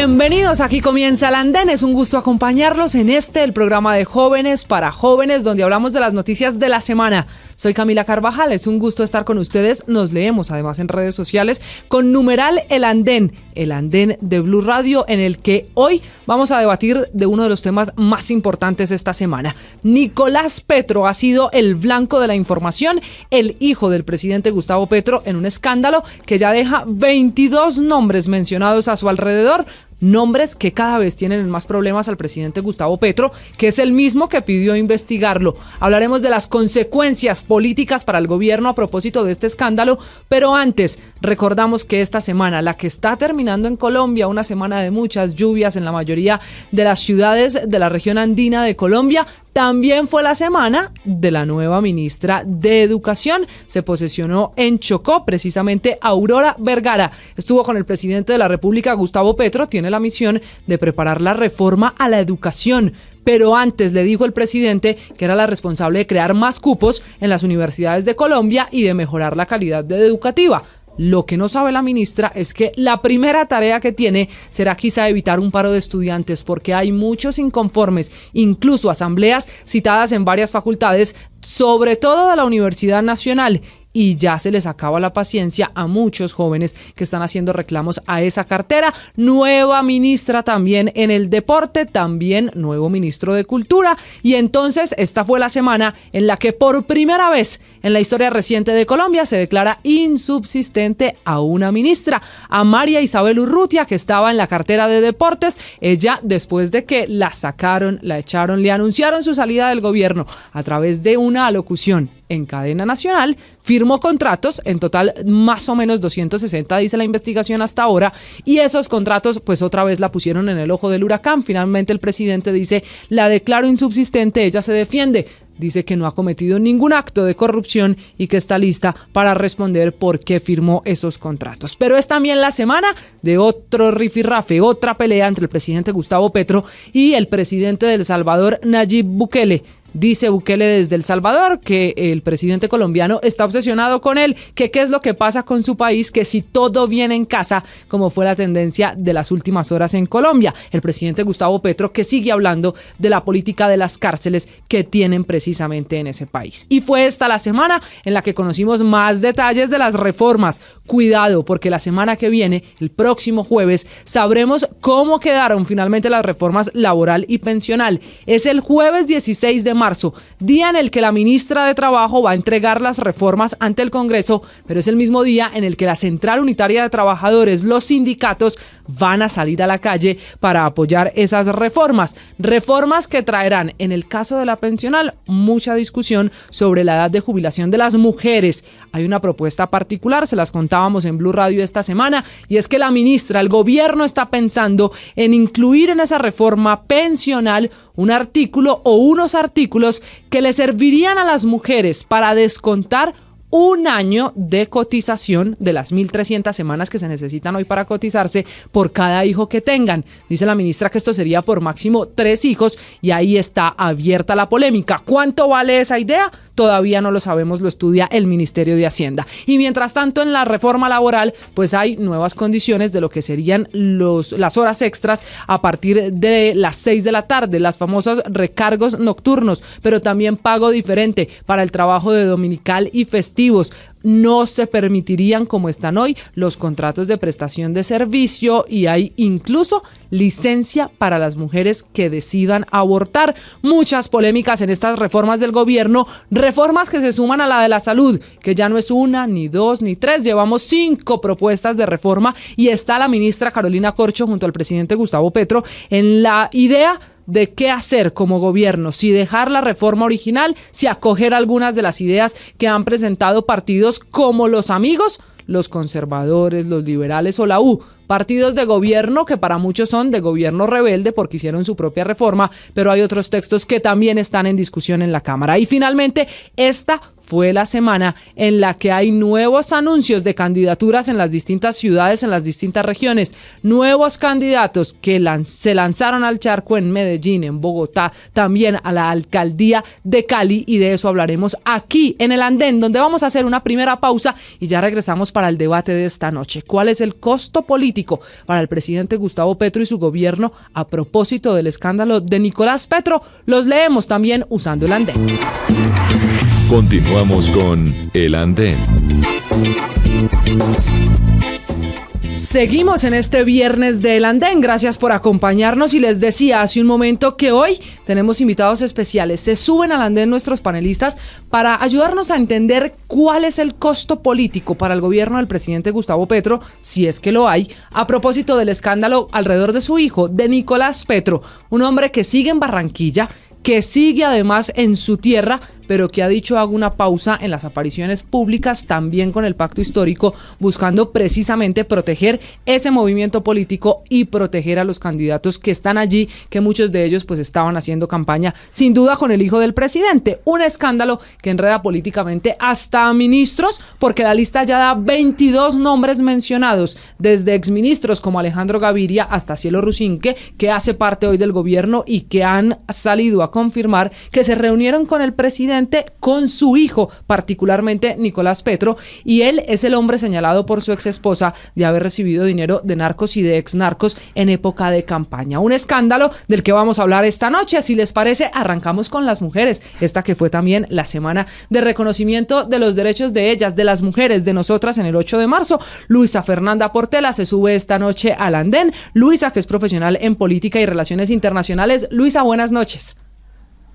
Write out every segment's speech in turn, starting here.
Bienvenidos, aquí comienza el Andén. Es un gusto acompañarlos en el programa de Jóvenes para Jóvenes, donde hablamos de las noticias de la semana. Soy Camila Carvajal, es un gusto estar con ustedes. Nos leemos además en redes sociales con numeral El Andén de Blue Radio, en el que hoy vamos a debatir de uno de los temas más importantes esta semana. Nicolás Petro ha sido el blanco de la información, el hijo del presidente Gustavo Petro, en un escándalo que ya deja 22 nombres mencionados a su alrededor. Nombres que cada vez tienen más problemas al presidente Gustavo Petro, que es el mismo que pidió investigarlo. Hablaremos de las consecuencias políticas para el gobierno a propósito de este escándalo, pero antes recordamos que esta semana, la que está terminando en Colombia, una semana de muchas lluvias en la mayoría de las ciudades de la región andina de Colombia, también fue la semana de la nueva ministra de Educación. Se posesionó en Chocó, precisamente Aurora Vergara. Estuvo con el presidente de la República, Gustavo Petro. Tiene la misión de preparar la reforma a la educación. Pero antes le dijo el presidente que era la responsable de crear más cupos en las universidades de Colombia y de mejorar la calidad educativa. Lo que no sabe la ministra es que la primera tarea que tiene será quizá evitar un paro de estudiantes, porque hay muchos inconformes, incluso asambleas citadas en varias facultades, sobre todo de la Universidad Nacional. Y ya se les acaba la paciencia a muchos jóvenes que están haciendo reclamos a esa cartera. Nueva ministra también en el deporte, también nuevo ministro de Cultura. Y entonces esta fue la semana en la que por primera vez en la historia reciente de Colombia se declara insubsistente a una ministra, a María Isabel Urrutia, que estaba en la cartera de Deportes. Ella, después de que la sacaron, la echaron, le anunciaron su salida del gobierno a través de una alocución en cadena nacional, firmó contratos, en total más o menos 260 dice la investigación hasta ahora, y esos contratos pues otra vez la pusieron en el ojo del huracán. Finalmente el presidente dice, la declaro insubsistente, ella se defiende, dice que no ha cometido ningún acto de corrupción y que está lista para responder por qué firmó esos contratos. Pero es también la semana de otro rifirrafe, otra pelea entre el presidente Gustavo Petro y el presidente de El Salvador, Nayib Bukele. Dice Bukele desde El Salvador que el presidente colombiano está obsesionado con él, que qué es lo que pasa con su país, que si todo viene en casa, como fue la tendencia de las últimas horas en Colombia. El presidente Gustavo Petro, que sigue hablando de la política de las cárceles que tienen precisamente en ese país. Y fue esta la semana en la que conocimos más detalles de las reformas. Cuidado, porque la semana que viene, el próximo jueves, sabremos cómo quedaron finalmente las reformas laboral y pensional. Es el jueves 16 de marzo, día en el que la ministra de Trabajo va a entregar las reformas ante el Congreso, pero es el mismo día en el que la Central Unitaria de Trabajadores, los sindicatos, van a salir a la calle para apoyar esas reformas. Reformas que traerán, en el caso de la pensional, mucha discusión sobre la edad de jubilación de las mujeres. Hay una propuesta particular, se las contábamos en Blue Radio esta semana, y es que la ministra, el gobierno está pensando en incluir en esa reforma pensional un artículo o unos artículos que le servirían a las mujeres para descontar un año de cotización de las 1.300 semanas que se necesitan hoy para cotizarse por cada hijo que tengan. Dice la ministra que esto sería por máximo 3 hijos y ahí está abierta la polémica. ¿Cuánto vale esa idea? Todavía no lo sabemos, lo estudia el Ministerio de Hacienda. Y mientras tanto, en la reforma laboral, pues hay nuevas condiciones de lo que serían las horas extras a partir de las 6 de la tarde, las famosas recargos nocturnos, pero también pago diferente para el trabajo de dominical y festivos. No se permitirían, como están hoy, los contratos de prestación de servicio, y hay incluso licencia para las mujeres que decidan abortar. Muchas polémicas en estas reformas del gobierno, reformas que se suman a la de la salud, que ya no es una, ni dos, ni tres, llevamos 5 propuestas de reforma y está la ministra Carolina Corcho junto al presidente Gustavo Petro en la idea de qué hacer como gobierno, si dejar la reforma original, si acoger algunas de las ideas que han presentado partidos como los Amigos, los conservadores, los liberales o la U. Partidos de gobierno que para muchos son de gobierno rebelde porque hicieron su propia reforma, pero hay otros textos que también están en discusión en la Cámara. Y finalmente, esta fue la semana en la que hay nuevos anuncios de candidaturas en las distintas ciudades, en las distintas regiones, nuevos candidatos que se lanzaron al charco en Medellín, en Bogotá, también a la alcaldía de Cali, y de eso hablaremos aquí en El Andén, donde vamos a hacer una primera pausa y ya regresamos para el debate de esta noche. ¿Cuál es el costo político para el presidente Gustavo Petro y su gobierno a propósito del escándalo de Nicolás Petro? Los leemos también usando El Andén. Continuamos con El Andén. Seguimos en este viernes de El Andén, gracias por acompañarnos, y les decía hace un momento que hoy tenemos invitados especiales. Se suben al andén nuestros panelistas para ayudarnos a entender cuál es el costo político para el gobierno del presidente Gustavo Petro, si es que lo hay, a propósito del escándalo alrededor de su hijo, de Nicolás Petro, un hombre que sigue en Barranquilla, que sigue además en su tierra, pero que ha dicho hago una pausa en las apariciones públicas, también con el pacto histórico, buscando precisamente proteger ese movimiento político y proteger a los candidatos que están allí, que muchos de ellos pues estaban haciendo campaña, sin duda con el hijo del presidente. Un escándalo que enreda políticamente hasta a ministros, porque la lista ya da 22 nombres mencionados, desde exministros como Alejandro Gaviria hasta Cielo Rusinque, que hace parte hoy del gobierno y que han salido a confirmar que se reunieron con el presidente, con su hijo, particularmente Nicolás Petro, y él es el hombre señalado por su ex esposa de haber recibido dinero de narcos y de ex narcos en época de campaña. Un escándalo del que vamos a hablar esta noche. Si les parece, arrancamos con las mujeres, esta que fue también la semana de reconocimiento de los derechos de ellas, de las mujeres, de nosotras, en el 8 de marzo. Luisa Fernanda Portela se sube esta noche al andén. Luisa, que es profesional en política y relaciones internacionales. Luisa, buenas noches.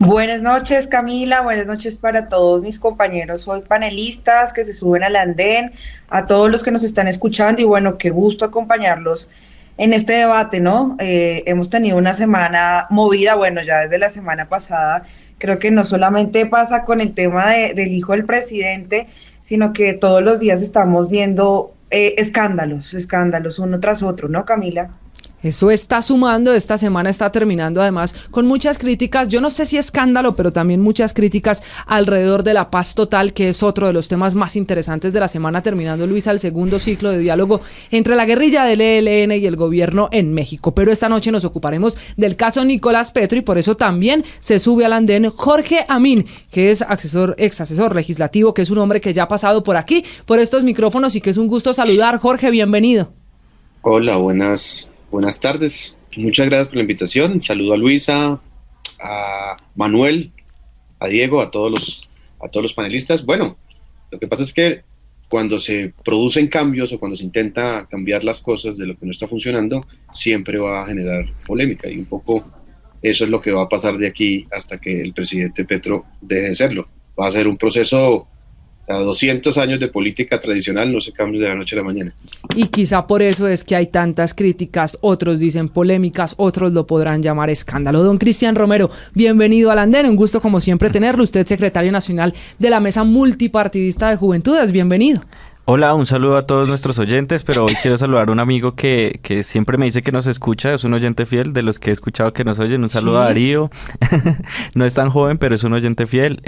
Buenas noches, Camila, buenas noches para todos mis compañeros hoy panelistas que se suben al andén, a todos los que nos están escuchando, y bueno, qué gusto acompañarlos en este debate, ¿no? Hemos tenido una semana movida, bueno, ya desde la semana pasada. Creo que no solamente pasa con el tema del hijo del presidente, sino que todos los días estamos viendo escándalos uno tras otro, ¿no, Camila? Eso está sumando, esta semana está terminando además con muchas críticas, yo no sé si escándalo, pero también muchas críticas alrededor de la paz total, que es otro de los temas más interesantes de la semana, terminando, Luisa, el segundo ciclo de diálogo entre la guerrilla del ELN y el gobierno en México. Pero esta noche nos ocuparemos del caso Nicolás Petro, y por eso también se sube al andén Jorge Amín, que es ex asesor legislativo, que es un hombre que ya ha pasado por aquí, por estos micrófonos, y que es un gusto saludar. Jorge, bienvenido. Hola, buenas tardes. Muchas gracias por la invitación. Un saludo a Luisa, a Manuel, a Diego, a todos los panelistas. Bueno, lo que pasa es que cuando se producen cambios o cuando se intenta cambiar las cosas de lo que no está funcionando, siempre va a generar polémica, y un poco eso es lo que va a pasar de aquí hasta que el presidente Petro deje de serlo. Va a ser un proceso. A 200 años de política tradicional no se cambia de la noche a la mañana. Y quizá por eso es que hay tantas críticas, otros dicen polémicas, otros lo podrán llamar escándalo. Don Cristian Romero, bienvenido al andén, un gusto como siempre tenerlo. Usted, secretario nacional de la Mesa Multipartidista de Juventudes, bienvenido. Hola, un saludo a todos nuestros oyentes, pero hoy quiero saludar a un amigo que siempre me dice que nos escucha, es un oyente fiel, de los que he escuchado que nos oyen. Un saludo a Darío, no es tan joven, pero es un oyente fiel,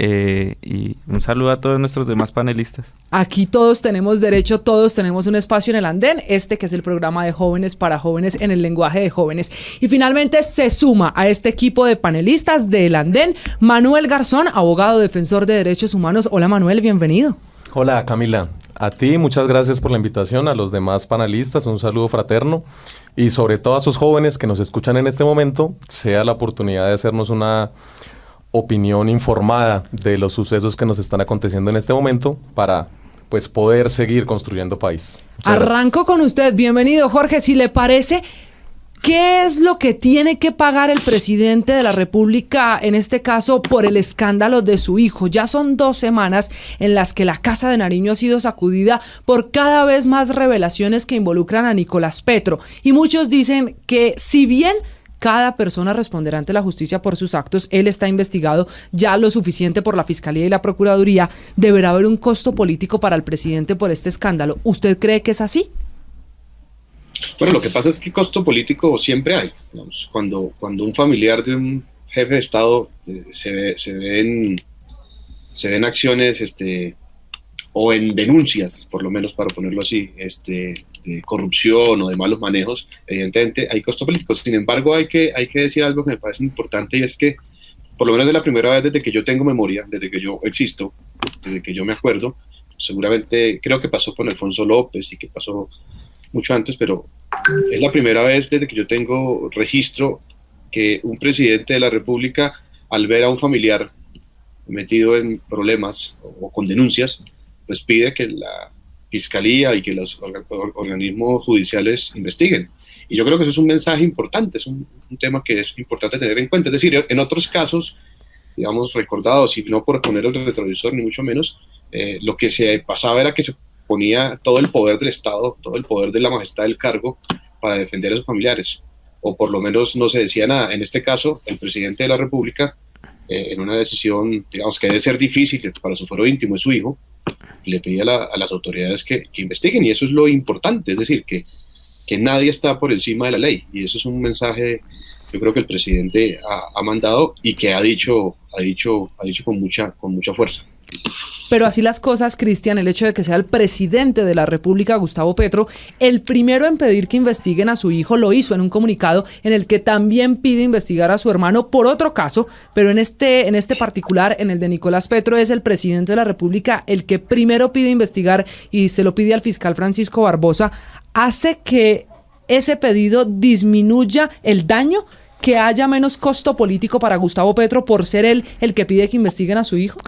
y un saludo a todos nuestros demás panelistas. Aquí todos tenemos derecho, todos tenemos un espacio en el andén, que es el programa de jóvenes para jóvenes en el lenguaje de jóvenes. Y finalmente se suma a este equipo de panelistas del andén Manuel Garzón, abogado defensor de derechos humanos. Hola Manuel, bienvenido. Hola Camila, a ti muchas gracias por la invitación, a los demás panelistas un saludo fraterno, y sobre todo a esos jóvenes que nos escuchan en este momento, sea la oportunidad de hacernos una opinión informada de los sucesos que nos están aconteciendo en este momento para pues poder seguir construyendo país. Arranco con usted, bienvenido Jorge, si le parece. ¿Qué es lo que tiene que pagar el presidente de la República, en este caso, por el escándalo de su hijo? Ya son 2 semanas en las que la Casa de Nariño ha sido sacudida por cada vez más revelaciones que involucran a Nicolás Petro. Y muchos dicen que si bien cada persona responderá ante la justicia por sus actos, él está investigado ya lo suficiente por la Fiscalía y la Procuraduría, deberá haber un costo político para el presidente por este escándalo. ¿Usted cree que es así? Bueno, lo que pasa es que costo político siempre hay. Digamos, cuando un familiar de un jefe de Estado se ve se ven acciones o en denuncias, por lo menos para ponerlo así, de corrupción o de malos manejos, evidentemente hay costo político. Sin embargo, hay que decir algo que me parece importante, y es que por lo menos es la primera vez desde que yo tengo memoria, desde que yo existo, desde que yo me acuerdo, seguramente creo que pasó con Alfonso López y que pasó mucho antes, pero es la primera vez desde que yo tengo registro que un presidente de la República, al ver a un familiar metido en problemas o con denuncias, pues pide que la fiscalía y que los organismos judiciales investiguen. Y yo creo que eso es un mensaje importante, es un tema que es importante tener en cuenta. Es decir, en otros casos, digamos, recordados, y no por poner el retrovisor, ni mucho menos, lo que se pasaba era que se ponía todo el poder del Estado, todo el poder de la majestad del cargo para defender a sus familiares, o por lo menos no se decía nada. En este caso, el presidente de la República, en una decisión, digamos, que debe ser difícil para su fuero íntimo y su hijo, le pedía a las autoridades que investiguen, y eso es lo importante, es decir, que nadie está por encima de la ley, y eso es un mensaje, yo creo que el presidente ha mandado y que ha dicho con mucha fuerza. Pero así las cosas, Cristian, el hecho de que sea el presidente de la República, Gustavo Petro, el primero en pedir que investiguen a su hijo, lo hizo en un comunicado en el que también pide investigar a su hermano por otro caso, pero en este particular, en el de Nicolás Petro, es el presidente de la República el que primero pide investigar y se lo pide al fiscal Francisco Barbosa. ¿Hace que ese pedido disminuya el daño, que haya menos costo político para Gustavo Petro por ser él el que pide que investiguen a su hijo?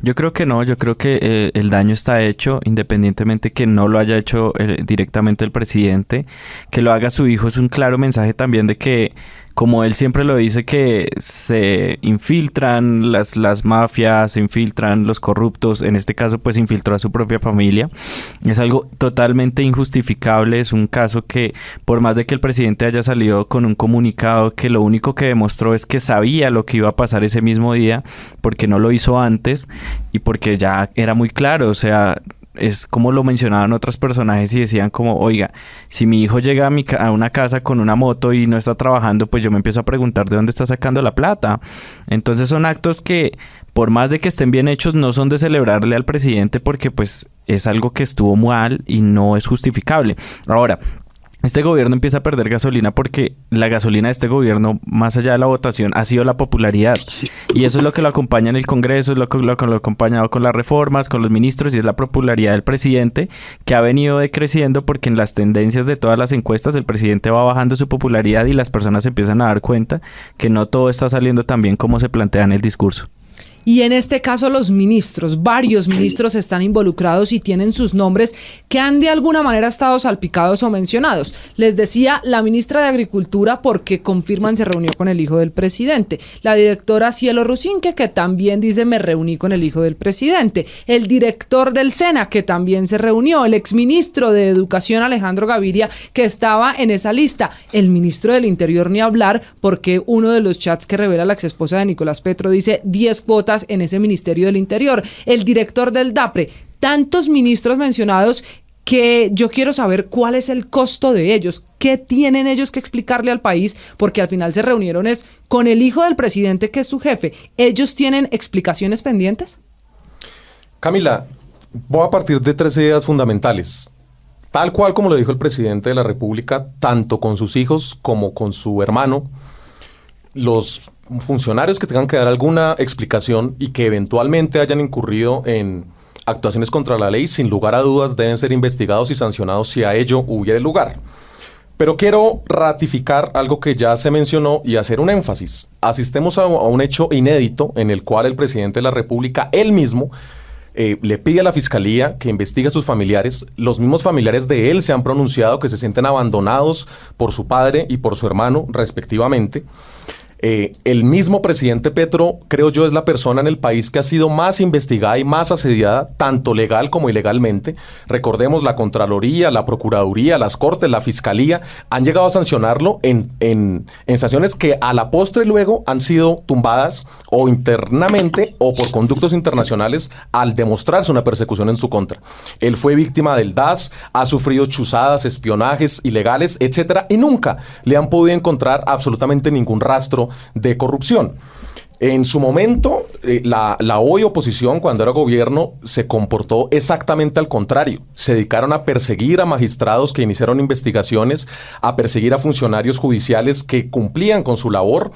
Yo creo que no, yo creo que el daño está hecho, independientemente que no lo haya hecho directamente el presidente. Que lo haga su hijo es un claro mensaje también de que, como él siempre lo dice, que se infiltran las mafias, se infiltran los corruptos, en este caso pues infiltró a su propia familia. Es algo totalmente injustificable, es un caso que, por más de que el presidente haya salido con un comunicado que lo único que demostró es que sabía lo que iba a pasar ese mismo día, porque no lo hizo antes y porque ya era muy claro, o sea, es como lo mencionaban otros personajes y decían como, oiga, si mi hijo llega a una casa con una moto y no está trabajando, pues yo me empiezo a preguntar de dónde está sacando la plata. Entonces son actos que, por más de que estén bien hechos, no son de celebrarle al presidente, porque pues es algo que estuvo mal y no es justificable. Ahora, este gobierno empieza a perder gasolina porque la gasolina de este gobierno, más allá de la votación, ha sido la popularidad. Y eso es lo que lo acompaña en el Congreso, es lo que lo ha acompañado con las reformas, con los ministros, y es la popularidad del presidente, que ha venido decreciendo porque en las tendencias de todas las encuestas el presidente va bajando su popularidad y las personas se empiezan a dar cuenta que no todo está saliendo tan bien como se plantea en el discurso. Y en este caso los ministros, varios ministros están involucrados y tienen sus nombres que han de alguna manera estado salpicados o mencionados. Les decía la ministra de Agricultura, porque confirman se reunió con el hijo del presidente. La directora Cielo Rusinque, que también dice me reuní con el hijo del presidente. El director del SENA, que también se reunió. El exministro de Educación Alejandro Gaviria, que estaba en esa lista. El ministro del Interior ni hablar, porque uno de los chats que revela la exesposa de Nicolás Petro dice 10 cuotas en ese Ministerio del Interior. El director del DAPRE, tantos ministros mencionados que yo quiero saber cuál es el costo de ellos, qué tienen ellos que explicarle al país, porque al final se reunieron es con el hijo del presidente, que es su jefe. ¿Ellos tienen explicaciones pendientes? Camila, voy a partir de 3 ideas fundamentales. Tal cual como lo dijo el presidente de la República, tanto con sus hijos como con su hermano, los funcionarios que tengan que dar alguna explicación y que eventualmente hayan incurrido en actuaciones contra la ley, sin lugar a dudas deben ser investigados y sancionados si a ello hubiera lugar. Pero quiero ratificar algo que ya se mencionó y hacer un énfasis. Asistemos a un hecho inédito en el cual el presidente de la República, él mismo, le pide a la fiscalía que investigue a sus familiares. Los mismos familiares de él se han pronunciado que se sienten abandonados por su padre y por su hermano, respectivamente. El mismo presidente Petro, creo yo, es la persona en el país que ha sido más investigada y más asediada, tanto legal como ilegalmente. Recordemos, la Contraloría, la Procuraduría, las Cortes, la Fiscalía han llegado a sancionarlo en sanciones que a la postre luego han sido tumbadas o internamente o por conductos internacionales al demostrarse una persecución en su contra. Él fue víctima del DAS, ha sufrido chuzadas, espionajes ilegales, etcétera, y nunca le han podido encontrar absolutamente ningún rastro de corrupción. En su momento, la hoy oposición, cuando era gobierno, se comportó exactamente al contrario. Se dedicaron a perseguir a magistrados que iniciaron investigaciones, a perseguir a funcionarios judiciales que cumplían con su labor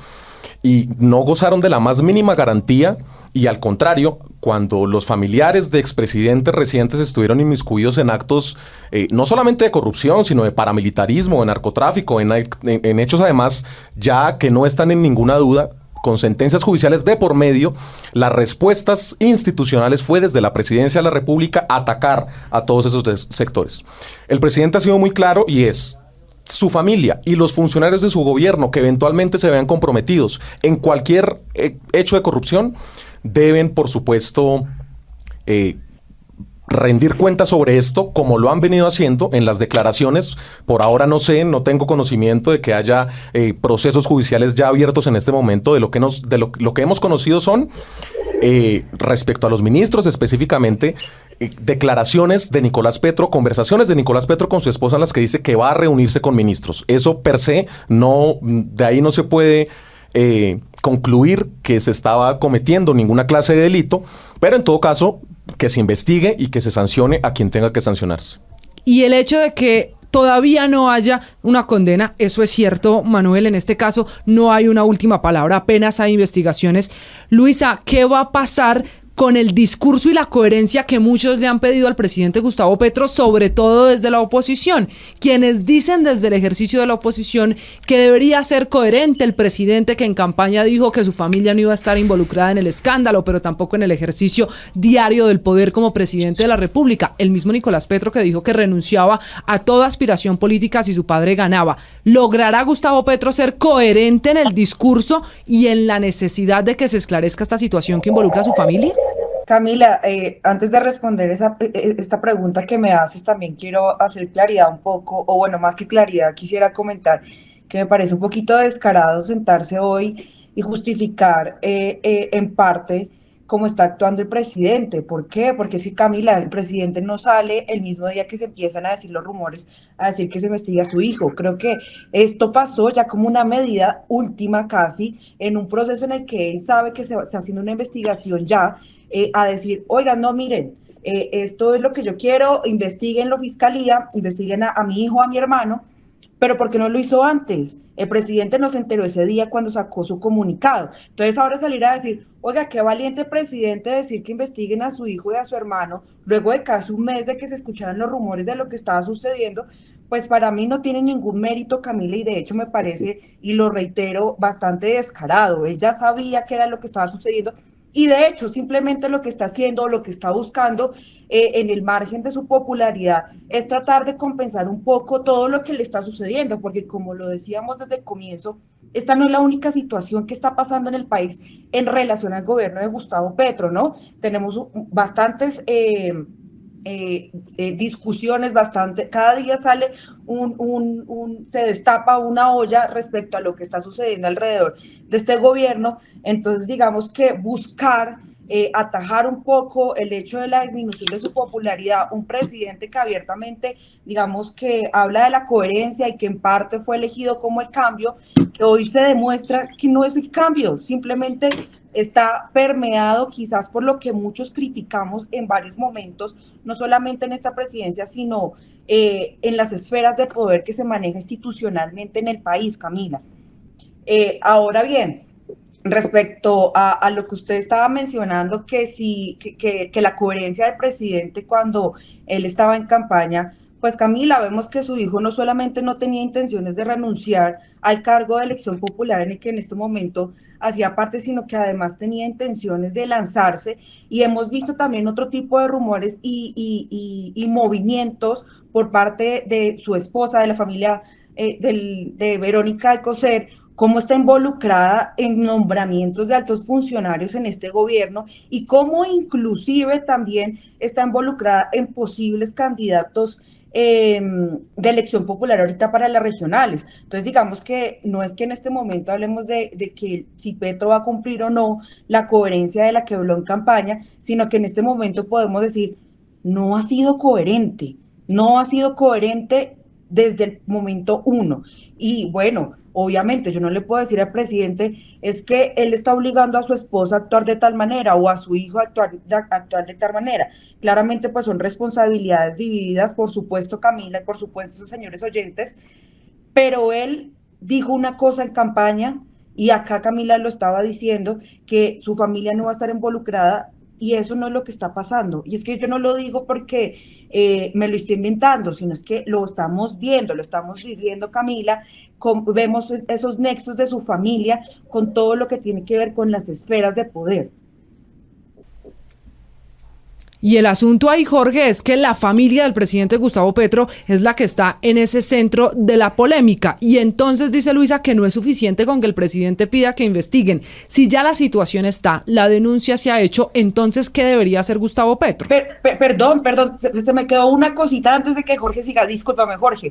y no gozaron de la más mínima garantía. Y al contrario, cuando los familiares de expresidentes recientes estuvieron inmiscuidos en actos no solamente de corrupción, sino de paramilitarismo, de narcotráfico, en hechos además ya que no están en ninguna duda, con sentencias judiciales de por medio, las respuestas institucionales fue desde la Presidencia de la República atacar a todos esos sectores. El presidente ha sido muy claro y es: su familia y los funcionarios de su gobierno que eventualmente se vean comprometidos en cualquier hecho de corrupción deben, por supuesto, rendir cuentas sobre esto, como lo han venido haciendo en las declaraciones. Por ahora no tengo conocimiento de que haya procesos judiciales ya abiertos en este momento. De lo que hemos conocido son, respecto a los ministros específicamente, declaraciones de Nicolás Petro, conversaciones de Nicolás Petro con su esposa en las que dice que va a reunirse con ministros. Eso per se, de ahí no se puede concluir que se estaba cometiendo ninguna clase de delito, pero en todo caso que se investigue y que se sancione a quien tenga que sancionarse. Y el hecho de que todavía no haya una condena, eso es cierto, Manuel, en este caso no hay una última palabra, apenas hay investigaciones. Luisa, ¿qué va a pasar con el discurso y la coherencia que muchos le han pedido al presidente Gustavo Petro, sobre todo desde la oposición? Quienes dicen desde el ejercicio de la oposición que debería ser coherente el presidente, que en campaña dijo que su familia no iba a estar involucrada en el escándalo, pero tampoco en el ejercicio diario del poder como presidente de la República. El mismo Nicolás Petro, que dijo que renunciaba a toda aspiración política si su padre ganaba. ¿Logrará Gustavo Petro ser coherente en el discurso y en la necesidad de que se esclarezca esta situación que involucra a su familia? Camila, antes de responder esta pregunta que me haces, también quiero hacer claridad un poco, o bueno, más que claridad, quisiera comentar que me parece un poquito descarado sentarse hoy y justificar en parte cómo está actuando el presidente. ¿Por qué? Porque si, Camila, el presidente no sale el mismo día que se empiezan a decir los rumores, a decir que se investiga a su hijo. Creo que esto pasó ya como una medida última casi, en un proceso en el que él sabe que se está haciendo una investigación ya, a decir, oigan, no, miren, esto es lo que yo quiero, investiguenlo fiscalía, investiguen a mi hijo, a mi hermano, pero ¿por qué no lo hizo antes? El presidente no se enteró ese día cuando sacó su comunicado. Entonces ahora salir a decir, oiga, qué valiente el presidente decir que investiguen a su hijo y a su hermano, luego de casi un mes de que se escucharan los rumores de lo que estaba sucediendo, pues para mí no tiene ningún mérito, Camila, y de hecho me parece, y lo reitero, bastante descarado. Él ya sabía qué era lo que estaba sucediendo, y de hecho, simplemente lo que está haciendo, lo que está buscando en el margen de su popularidad, es tratar de compensar un poco todo lo que le está sucediendo, porque como lo decíamos desde el comienzo, esta no es la única situación que está pasando en el país en relación al gobierno de Gustavo Petro, ¿no? Tenemos bastantes discusiones, cada día sale se destapa una olla respecto a lo que está sucediendo alrededor de este gobierno. Entonces, digamos que buscar atajar un poco el hecho de la disminución de su popularidad, un presidente que abiertamente, digamos que habla de la coherencia y que en parte fue elegido como el cambio, que hoy se demuestra que no es el cambio, simplemente está permeado quizás por lo que muchos criticamos en varios momentos, no solamente en esta presidencia, sino en las esferas de poder que se maneja institucionalmente en el país, Camila. Ahora bien, respecto a lo que usted estaba mencionando, que la coherencia del presidente cuando él estaba en campaña, pues Camila, vemos que su hijo no solamente no tenía intenciones de renunciar al cargo de elección popular en el que en este momento hacía parte, sino que además tenía intenciones de lanzarse, y hemos visto también otro tipo de rumores y movimientos por parte de su esposa, de la familia de Verónica Alcocer, cómo está involucrada en nombramientos de altos funcionarios en este gobierno y cómo inclusive también está involucrada en posibles candidatos de elección popular ahorita para las regionales. Entonces digamos que no es que en este momento hablemos de que si Petro va a cumplir o no la coherencia de la que habló en campaña, sino que en este momento podemos decir, no ha sido coherente desde el momento uno. Y bueno, obviamente yo no le puedo decir al presidente es que él está obligando a su esposa a actuar de tal manera o a su hijo a actuar de tal manera. Claramente pues son responsabilidades divididas, por supuesto Camila y por supuesto esos señores oyentes, pero él dijo una cosa en campaña y acá Camila lo estaba diciendo, que su familia no va a estar involucrada y eso no es lo que está pasando. Y es que yo no lo digo porque me lo estoy inventando, sino es que lo estamos viendo, lo estamos viviendo, Camila, vemos esos nexos de su familia con todo lo que tiene que ver con las esferas de poder. Y el asunto ahí, Jorge, es que la familia del presidente Gustavo Petro es la que está en ese centro de la polémica. Y entonces dice Luisa que no es suficiente con que el presidente pida que investiguen. Si ya la situación está, la denuncia se ha hecho, entonces, ¿qué debería hacer Gustavo Petro? Perdón, se me quedó una cosita antes de que Jorge siga. Discúlpame, Jorge.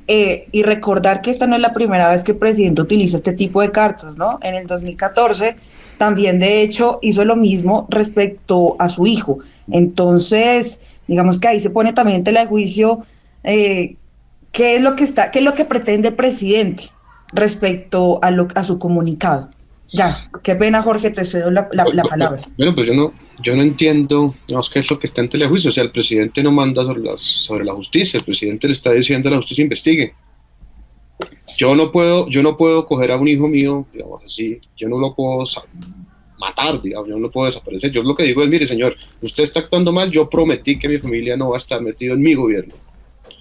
Y recordar que esta no es la primera vez que el presidente utiliza este tipo de cartas, ¿no? En el 2014 también, de hecho, hizo lo mismo respecto a su hijo. Entonces, digamos que ahí se pone también en tela de juicio qué es lo que pretende el presidente respecto a su comunicado. Ya, qué pena, Jorge, te cedo la palabra. Bueno, pues yo no entiendo, digamos, qué es lo que está en tela de juicio. O sea, el presidente no manda sobre la justicia, el presidente le está diciendo a la justicia investigue. Yo no puedo coger a un hijo mío, digamos así, yo no lo puedo matar, digamos, yo no lo puedo desaparecer. Yo lo que digo es, mire, señor, usted está actuando mal, yo prometí que mi familia no va a estar metido en mi gobierno.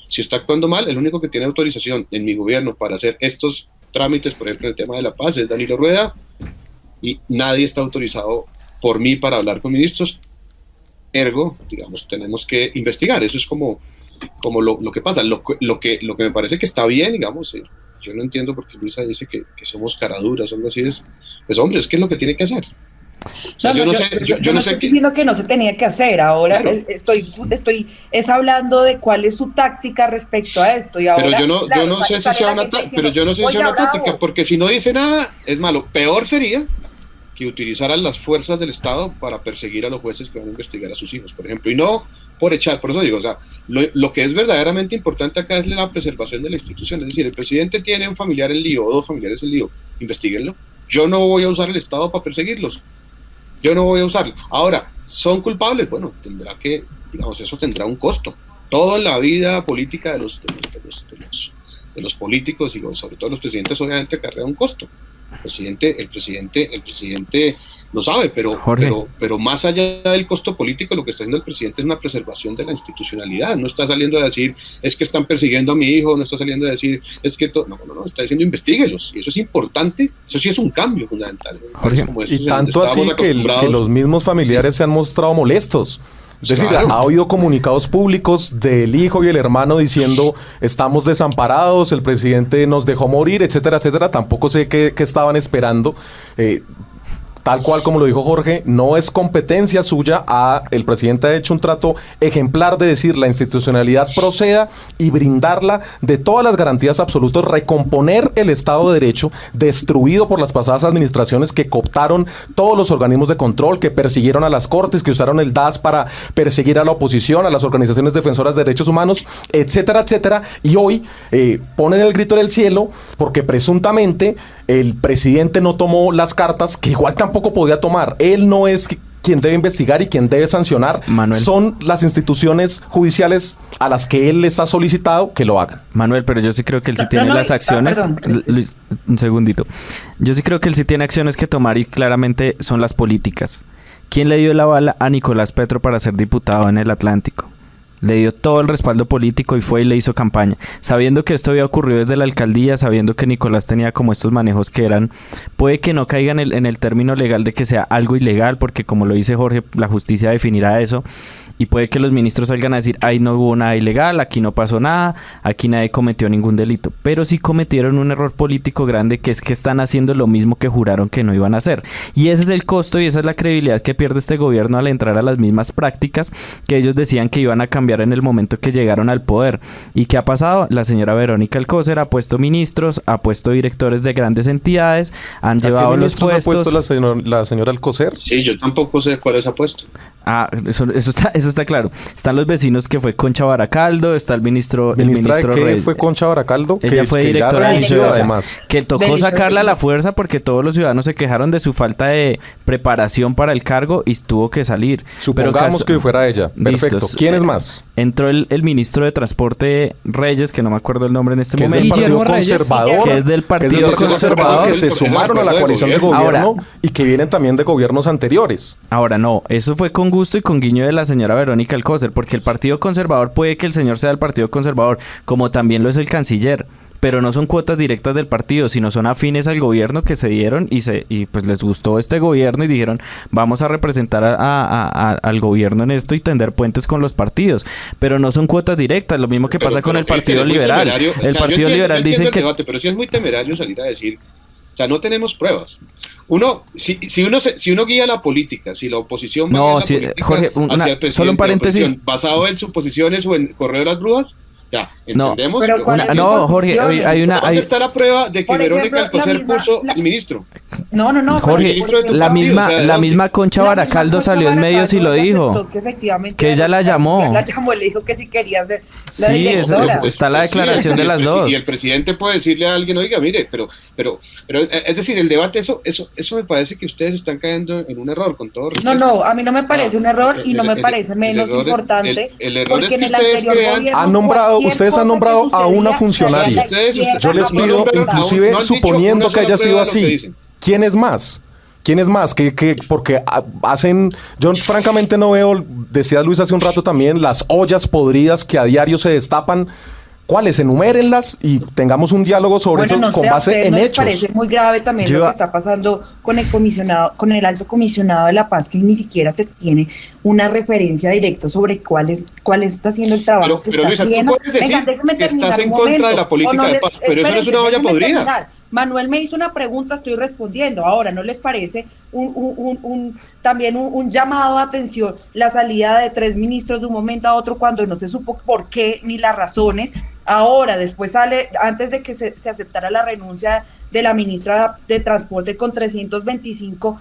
Si está actuando mal, el único que tiene autorización en mi gobierno para hacer estos trámites, por ejemplo, el tema de la paz, es Danilo Rueda, y nadie está autorizado por mí para hablar con ministros. Ergo, digamos, tenemos que investigar. Eso es como lo que pasa. Lo que me parece que está bien, digamos, yo no entiendo por qué Luisa dice que somos caraduras o algo así. Pues hombre, es que es lo que tiene que hacer. O sea, yo no sé estoy diciendo que no se tenía que hacer. Ahora claro. estoy hablando de cuál es su táctica respecto a esto. Y ahora, pero yo no sé si sea una táctica, porque si no dice nada, es malo. Peor sería que utilizaran las fuerzas del Estado para perseguir a los jueces que van a investigar a sus hijos, por ejemplo, y no por eso digo, o sea, lo que es verdaderamente importante acá es la preservación de la institución. Es decir, el presidente tiene un familiar en lío o dos familiares en lío, investíguenlo. Yo no voy a usar el Estado para perseguirlos. Yo no voy a usarlo. Ahora, ¿son culpables? Bueno, eso tendrá un costo. Todo en la vida política de los políticos y sobre todo los presidentes obviamente acarrea un costo. El presidente lo sabe, pero más allá del costo político, lo que está haciendo el presidente es una preservación de la institucionalidad. No está saliendo a decir, es que están persiguiendo a mi hijo, no está saliendo a decir, es que no, está diciendo, investíguelos. Y eso es importante, eso sí es un cambio fundamental. Jorge, y tanto así que los mismos familiares se han mostrado molestos. Es decir, ha habido comunicados públicos del hijo y el hermano diciendo estamos desamparados, el presidente nos dejó morir, etcétera, etcétera. Tampoco sé qué estaban esperando. Tal cual como lo dijo Jorge, no es competencia suya. El presidente ha hecho un trato ejemplar de decir la institucionalidad proceda y brindarla de todas las garantías absolutas, recomponer el Estado de Derecho destruido por las pasadas administraciones que cooptaron todos los organismos de control, que persiguieron a las cortes, que usaron el DAS para perseguir a la oposición, a las organizaciones defensoras de derechos humanos, etcétera, etcétera. Y hoy ponen el grito en el cielo porque presuntamente el presidente no tomó las cartas, que igual tampoco podía tomar. Él no es quien debe investigar y quien debe sancionar. Manuel, son las instituciones judiciales a las que él les ha solicitado que lo hagan. Manuel, pero yo sí creo que él sí tiene las acciones. Luis, un segundito. Yo sí creo que él sí tiene acciones que tomar y claramente son las políticas. ¿Quién le dio la bala a Nicolás Petro para ser diputado en el Atlántico? Le dio todo el respaldo político y fue y le hizo campaña, sabiendo que esto había ocurrido desde la alcaldía, sabiendo que Nicolás tenía como estos manejos que eran, puede que no caigan en el término legal de que sea algo ilegal, porque como lo dice Jorge, la justicia definirá eso, y puede que los ministros salgan a decir, ahí no hubo nada ilegal, aquí no pasó nada, aquí nadie cometió ningún delito, pero sí cometieron un error político grande, que es que están haciendo lo mismo que juraron que no iban a hacer, y ese es el costo y esa es la credibilidad que pierde este gobierno al entrar a las mismas prácticas que ellos decían que iban a cambiar en el momento que llegaron al poder. ¿Y qué ha pasado? La señora Verónica Alcócer ha puesto ministros, ha puesto directores de grandes entidades, han llevado los puestos. ¿Ha puesto la señora Alcócer? Sí, yo tampoco sé cuáles ha puesto. Eso está claro. Están los vecinos que fue Concha Baracaldo, está el ministro ¿Ministra de qué Reyes. fue Concha Baracaldo? Ella fue directora del del INSEE, además. que tocó sacarla a la fuerza porque todos los ciudadanos se quejaron de su falta de preparación para el cargo y tuvo que salir. Supongamos que fuera ella. Perfecto. Listos. ¿Quién es más? Entró el ministro de Transporte Reyes, que no me acuerdo el nombre en este Que es del momento. Partido Guillermo Reyes. Conservador. Que es del Partido Conservador, que se sumaron a la coalición de gobierno Ahora, y que vienen también de gobiernos anteriores. Ahora no, eso fue con gusto y con guiño de la señora Verónica Alcócer, porque el Partido Conservador puede que el señor sea del Partido Conservador, como también lo es el canciller, pero no son cuotas directas del partido, sino son afines al gobierno que se dieron y pues les gustó este gobierno y dijeron vamos a representar al gobierno en esto y tender puentes con los partidos, pero no son cuotas directas, lo mismo que pasa con el Partido Liberal. El Partido Liberal dice que... Pero sí es muy temerario salir a decir, o sea, no tenemos pruebas. Si uno guía la política, si la oposición va a guiar la política Jorge, hacia el presidente, solo un paréntesis. basado en suposiciones o en correo de las brujas, ya, entendemos. Pero ¿cuál es no, su Jorge, posición? ¿Dónde está la prueba de que Por Verónica ejemplo, Alcocer puso al ministro? No. Jorge, ministro de tu la partido, misma, o sea, ¿de la dónde? misma Concha Baracaldo salió en medios y lo dijo. Que ella la llamó. La llamó, le dijo que si quería ser la Sí, directora. está la declaración de las dos. Y el presidente puede decirle a alguien, oiga, mire, pero, es decir, el debate, eso me parece que ustedes están cayendo en un error, con todo respeto. No, a mí no me parece un error y no me parece menos importante. El error porque es que en el ustedes anterior crean... gobierno Ustedes han nombrado a una funcionaria. Yo les pido, inclusive suponiendo que haya sido así, ¿quién es más? ¿Quién es más? Porque hacen... Yo francamente no veo, decía Luis hace un rato también, las ollas podridas que a diario se destapan. ¿Cuáles? Enumérenlas y tengamos un diálogo sobre eso con base en hechos. Me parece muy grave también lo que está pasando con el alto comisionado de la paz, que ni siquiera se tiene una referencia directa sobre cuál está haciendo el trabajo que está Luisa, haciendo. tú puedes decir que estás en contra de la política de paz, pero eso no es una olla podrida. Manuel me hizo una pregunta, estoy respondiendo. Ahora, ¿no les parece también un llamado a atención la salida de 3 ministros de un momento a otro cuando no se supo por qué ni las razones? Ahora, después sale, antes de que se aceptara la renuncia de la ministra de Transporte con 325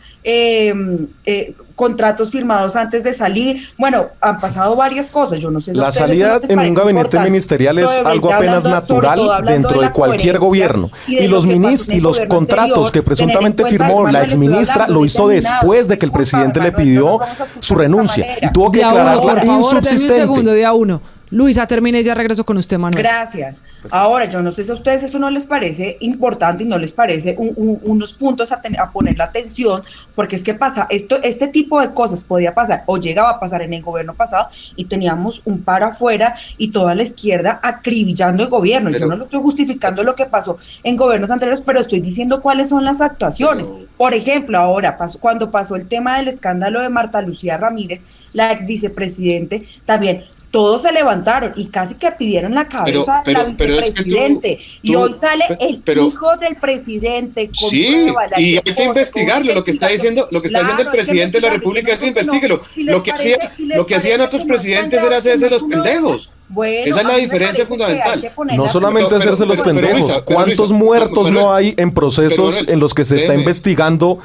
contratos firmados antes de salir. Bueno, han pasado varias cosas, yo no sé si la salida en un gabinete ministerial es algo apenas natural dentro de cualquier gobierno. Y los contratos que presuntamente firmó la exministra lo hizo después de que el presidente le pidió su renuncia y tuvo que declararla insubsistente. Un segundo, día uno. Luisa, termine y ya regreso con usted, Manuel. Gracias. Ahora, yo no sé si a ustedes eso no les parece importante y no les parece unos puntos a poner la atención, porque es que pasa, este tipo de cosas podía pasar o llegaba a pasar en el gobierno pasado y teníamos un paro afuera y toda la izquierda acribillando el gobierno. Yo no lo estoy justificando lo que pasó en gobiernos anteriores, pero estoy diciendo cuáles son las actuaciones. Por ejemplo, ahora, cuando pasó el tema del escándalo de Marta Lucía Ramírez, la ex vicepresidente, también todos se levantaron y casi que pidieron la cabeza de la vicepresidente. Es que y hoy sale el hijo del presidente con pruebas. Y hay que investigarlo. Lo que está diciendo el presidente de la República es investiguelo. Lo que hacían otros presidentes era hacerse los pendejos. Bueno, esa es la diferencia fundamental. No solamente hacerse los pendejos. ¿Cuántos muertos no hay en procesos en los que se está investigando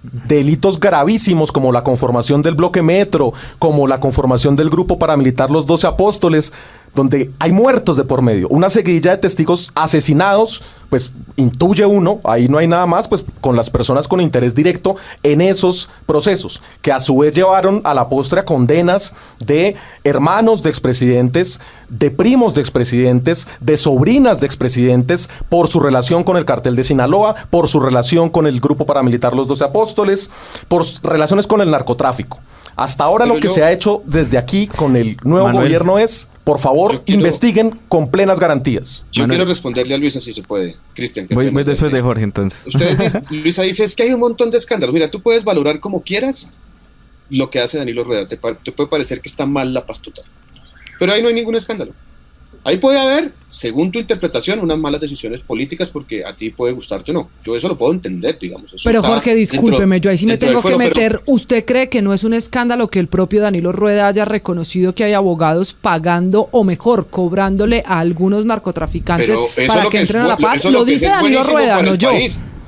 delitos gravísimos como la conformación del bloque Metro, como la conformación del grupo paramilitar Los 12 Apóstoles, donde hay muertos de por medio, una seguidilla de testigos asesinados? Pues intuye uno, ahí no hay nada más, pues con las personas con interés directo en esos procesos, que a su vez llevaron a la postre a condenas de hermanos de expresidentes, de primos de expresidentes, de sobrinas de expresidentes, por su relación con el cartel de Sinaloa, por su relación con el grupo paramilitar Los 12 Apóstoles, por relaciones con el narcotráfico. Hasta ahora lo que se ha hecho desde aquí con el nuevo gobierno es, por favor, investiguen con plenas garantías. Yo quiero responderle a Luisa si se puede. Cristian. Voy después de Jorge, entonces. Luisa dice, es que hay un montón de escándalos. Mira, tú puedes valorar como quieras lo que hace Danilo Rueda. Te puede parecer que está mal la paz total. Pero ahí no hay ningún escándalo. Ahí puede haber, según tu interpretación, unas malas decisiones políticas porque a ti puede gustarte o no. Yo eso lo puedo entender, digamos. Eso pero Jorge, discúlpeme, yo ahí sí me tengo que meter. Pero ¿usted cree que no es un escándalo que el propio Danilo Rueda haya reconocido que hay abogados pagando, o mejor, cobrándole a algunos narcotraficantes para que entren a la paz? Lo dice Danilo Rueda, no yo.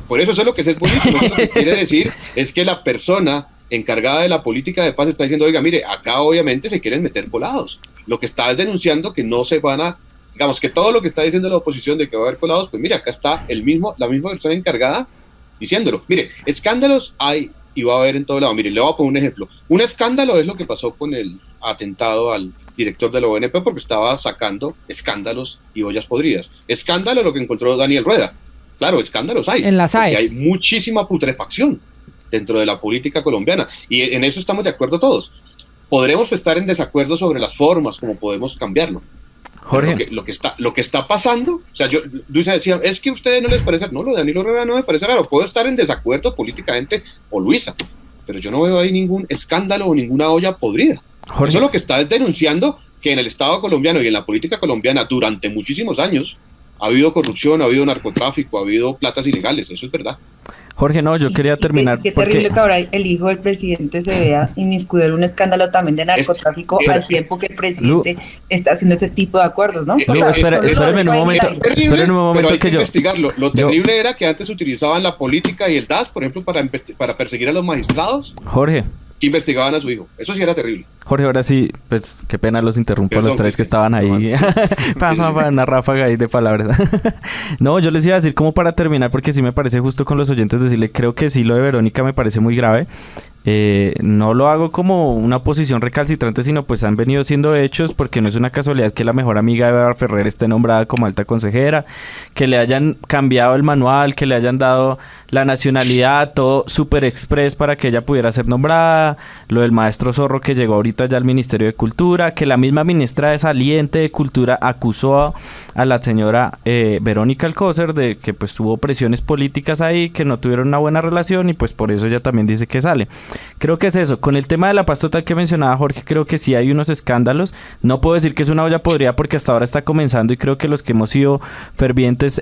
Por eso es lo que es buenísimo. Eso lo que quiere decir es que la persona encargada de la política de paz está diciendo, oiga, mire, acá obviamente se quieren meter colados. Lo que está es denunciando que no se van a, digamos que todo lo que está diciendo la oposición de que va a haber colados, pues mire, acá está la misma persona encargada diciéndolo. Mire, escándalos hay y va a haber en todo lado. Mire, le voy a poner un ejemplo. Un escándalo es lo que pasó con el atentado al director de la ONP porque estaba sacando escándalos y ollas podridas. Escándalo lo que encontró Daniel Rueda. Claro, escándalos hay. En la SAE. Porque hay muchísima putrefacción dentro de la política colombiana y en eso estamos de acuerdo todos. Podremos estar en desacuerdo sobre las formas, como podemos cambiarlo. Jorge. Lo que está pasando, o sea, Luisa decía, es que a ustedes no les parece, no, lo de Danilo Rueda no me parece raro, puedo estar en desacuerdo políticamente, o Luisa, pero yo no veo ahí ningún escándalo o ninguna olla podrida. Jorge. Eso lo que está es denunciando que en el Estado colombiano y en la política colombiana durante muchísimos años ha habido corrupción, ha habido narcotráfico, ha habido platas ilegales, eso es verdad. Jorge, no, yo quería terminar. Qué terrible que ahora el hijo del presidente se vea inmiscuido en un escándalo también de narcotráfico al tiempo que el presidente está haciendo ese tipo de acuerdos, ¿no? Espérenme un momento. Espérenme un momento hay que yo investigarlo. Lo terrible era que antes utilizaban la política y el DAS, por ejemplo, para perseguir a los magistrados. Jorge. Investigaban a su hijo. Eso sí era terrible. Jorge, ahora sí, pues qué pena los interrumpo a los tres que estaban ahí. Una ráfaga ahí de palabras. No, yo les iba a decir como para terminar, porque sí me parece justo con los oyentes decirle, creo que sí lo de Verónica me parece muy grave. No lo hago como una posición recalcitrante, sino pues han venido siendo hechos, porque no es una casualidad que la mejor amiga de Eva Ferrer esté nombrada como alta consejera, que le hayan cambiado el manual, que le hayan dado la nacionalidad, todo super express para que ella pudiera ser nombrada, lo del maestro Zorro que llegó ahorita ya al Ministerio de Cultura, que la misma ministra de Saliente de Cultura acusó a la señora Verónica Alcócer de que pues tuvo presiones políticas ahí, que no tuvieron una buena relación y pues por eso ella también dice que sale. Creo que es eso. Con el tema de la paz total que mencionaba Jorge, creo que sí hay unos escándalos. No puedo decir que es una olla podrida porque hasta ahora está comenzando y creo que los que hemos sido fervientes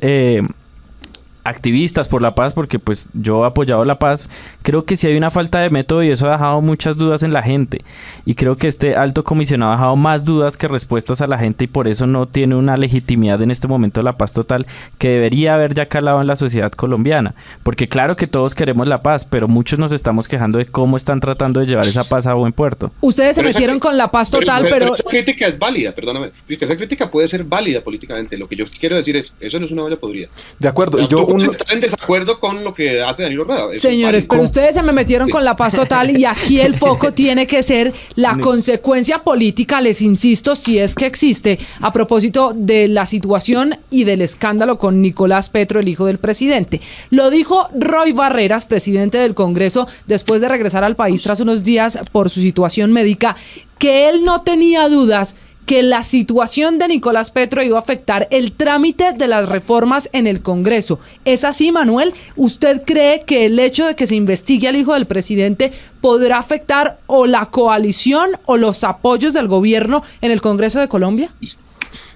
activistas por la paz, porque pues yo he apoyado la paz, creo que sí hay una falta de método y eso ha dejado muchas dudas en la gente y creo que este alto comisionado ha dejado más dudas que respuestas a la gente y por eso no tiene una legitimidad en este momento de la paz total que debería haber ya calado en la sociedad colombiana, porque claro que todos queremos la paz, pero muchos nos estamos quejando de cómo están tratando de llevar esa paz a buen puerto. Ustedes se metieron con la paz total, pero esa crítica es válida, perdóname, Cristian, esa crítica puede ser válida políticamente, lo que yo quiero decir es, eso no es una olla podrida. De acuerdo, y yo está en desacuerdo con lo que hace Danilo Rueda. Señores, pero ustedes se me metieron con la paz total y aquí el foco tiene que ser la consecuencia política, les insisto, si es que existe, a propósito de la situación y del escándalo con Nicolás Petro, el hijo del presidente. Lo dijo Roy Barreras, presidente del Congreso, después de regresar al país tras unos días por su situación médica, que él no tenía dudas que la situación de Nicolás Petro iba a afectar el trámite de las reformas en el Congreso. ¿Es así, Manuel? ¿Usted cree que el hecho de que se investigue al hijo del presidente podrá afectar o la coalición o los apoyos del gobierno en el Congreso de Colombia?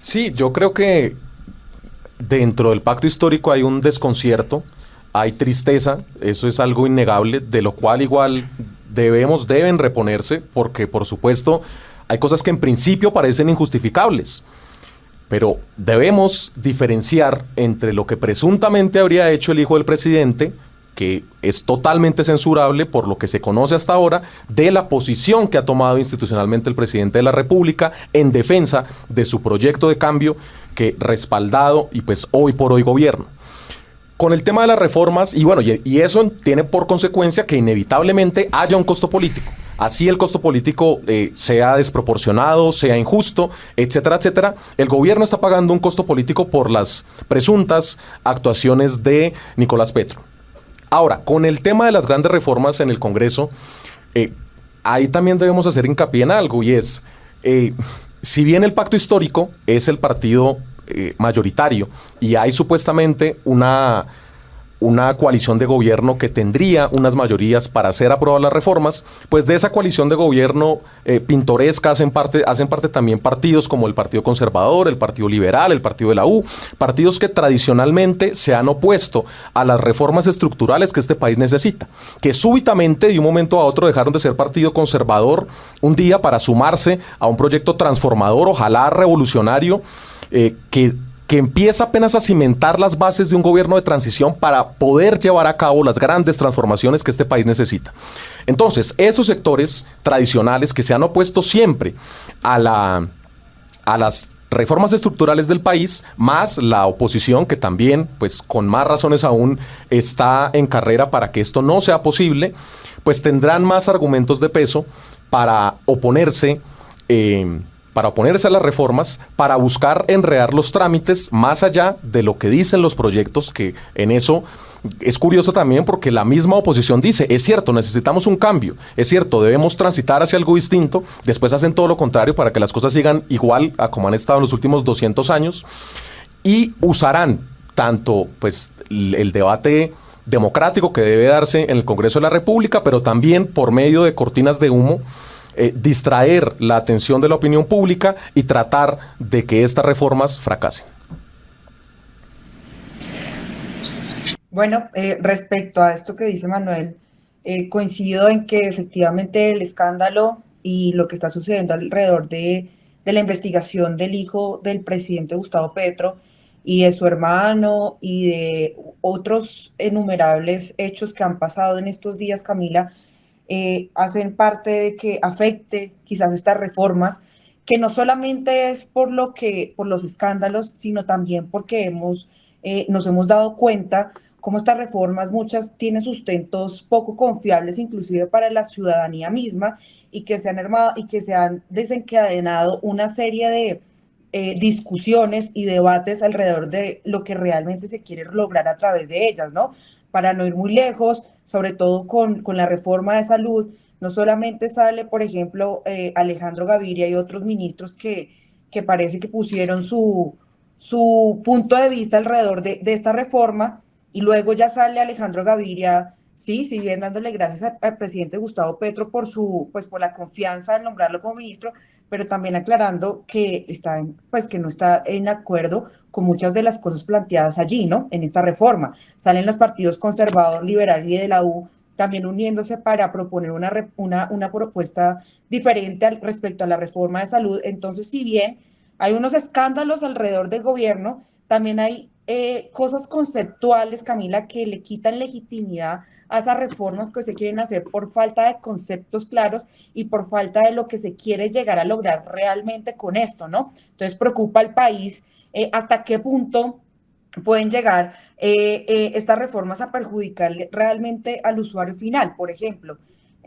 Sí, yo creo que dentro del pacto histórico hay un desconcierto, hay tristeza, eso es algo innegable, de lo cual igual deben reponerse, porque por supuesto hay cosas que en principio parecen injustificables, pero debemos diferenciar entre lo que presuntamente habría hecho el hijo del presidente, que es totalmente censurable por lo que se conoce hasta ahora, de la posición que ha tomado institucionalmente el presidente de la República en defensa de su proyecto de cambio que respaldado y pues hoy por hoy gobierna. Con el tema de las reformas, y bueno, y eso tiene por consecuencia que inevitablemente haya un costo político. Así el costo político sea desproporcionado, sea injusto, etcétera, etcétera. El gobierno está pagando un costo político por las presuntas actuaciones de Nicolás Petro. Ahora, con el tema de las grandes reformas en el Congreso, ahí también debemos hacer hincapié en algo, y es, si bien el pacto histórico es el partido mayoritario y hay supuestamente una coalición de gobierno que tendría unas mayorías para hacer aprobadas las reformas, pues de esa coalición de gobierno pintoresca hacen parte también partidos como el Partido Conservador, el Partido Liberal, el Partido de la U, partidos que tradicionalmente se han opuesto a las reformas estructurales que este país necesita, que súbitamente de un momento a otro dejaron de ser partido conservador un día para sumarse a un proyecto transformador, ojalá revolucionario, que que empieza apenas a cimentar las bases de un gobierno de transición para poder llevar a cabo las grandes transformaciones que este país necesita. Entonces, esos sectores tradicionales que se han opuesto siempre a las reformas estructurales del país, más la oposición que también, pues con más razones aún, está en carrera para que esto no sea posible, pues tendrán más argumentos de peso para oponerse a las reformas, para buscar enredar los trámites más allá de lo que dicen los proyectos, que en eso es curioso también porque la misma oposición dice, es cierto, necesitamos un cambio, es cierto, debemos transitar hacia algo distinto, después hacen todo lo contrario para que las cosas sigan igual a como han estado en los últimos 200 años y usarán tanto pues el debate democrático que debe darse en el Congreso de la República, pero también por medio de cortinas de humo, distraer la atención de la opinión pública y tratar de que estas reformas fracasen. Bueno, respecto a esto que dice Manuel, coincido en que efectivamente el escándalo y lo que está sucediendo alrededor de la investigación del hijo del presidente Gustavo Petro y de su hermano y de otros innumerables hechos que han pasado en estos días, Camila, hacen parte de que afecte quizás estas reformas, que no solamente es por los escándalos, sino también porque nos hemos dado cuenta cómo estas reformas, muchas tienen sustentos poco confiables, inclusive para la ciudadanía misma, y que se han armado y que se han desencadenado una serie de discusiones y debates alrededor de lo que realmente se quiere lograr a través de ellas, ¿no? Para no ir muy lejos, sobre todo con la reforma de salud, no solamente sale, por ejemplo, Alejandro Gaviria y otros ministros que parece que pusieron su punto de vista alrededor de esta reforma, y luego ya sale Alejandro Gaviria, sí, si bien dándole gracias al presidente Gustavo Petro por la confianza de nombrarlo como ministro, pero también aclarando que que no está en acuerdo con muchas de las cosas planteadas allí, ¿no? En esta reforma. Salen los partidos conservador, liberal y de la U también uniéndose para proponer una propuesta diferente respecto a la reforma de salud. Entonces, si bien hay unos escándalos alrededor del gobierno, también hay cosas conceptuales, Camila, que le quitan legitimidad a esas reformas que se quieren hacer por falta de conceptos claros y por falta de lo que se quiere llegar a lograr realmente con esto, ¿no? Entonces preocupa al país hasta qué punto pueden llegar estas reformas a perjudicarle realmente al usuario final, por ejemplo.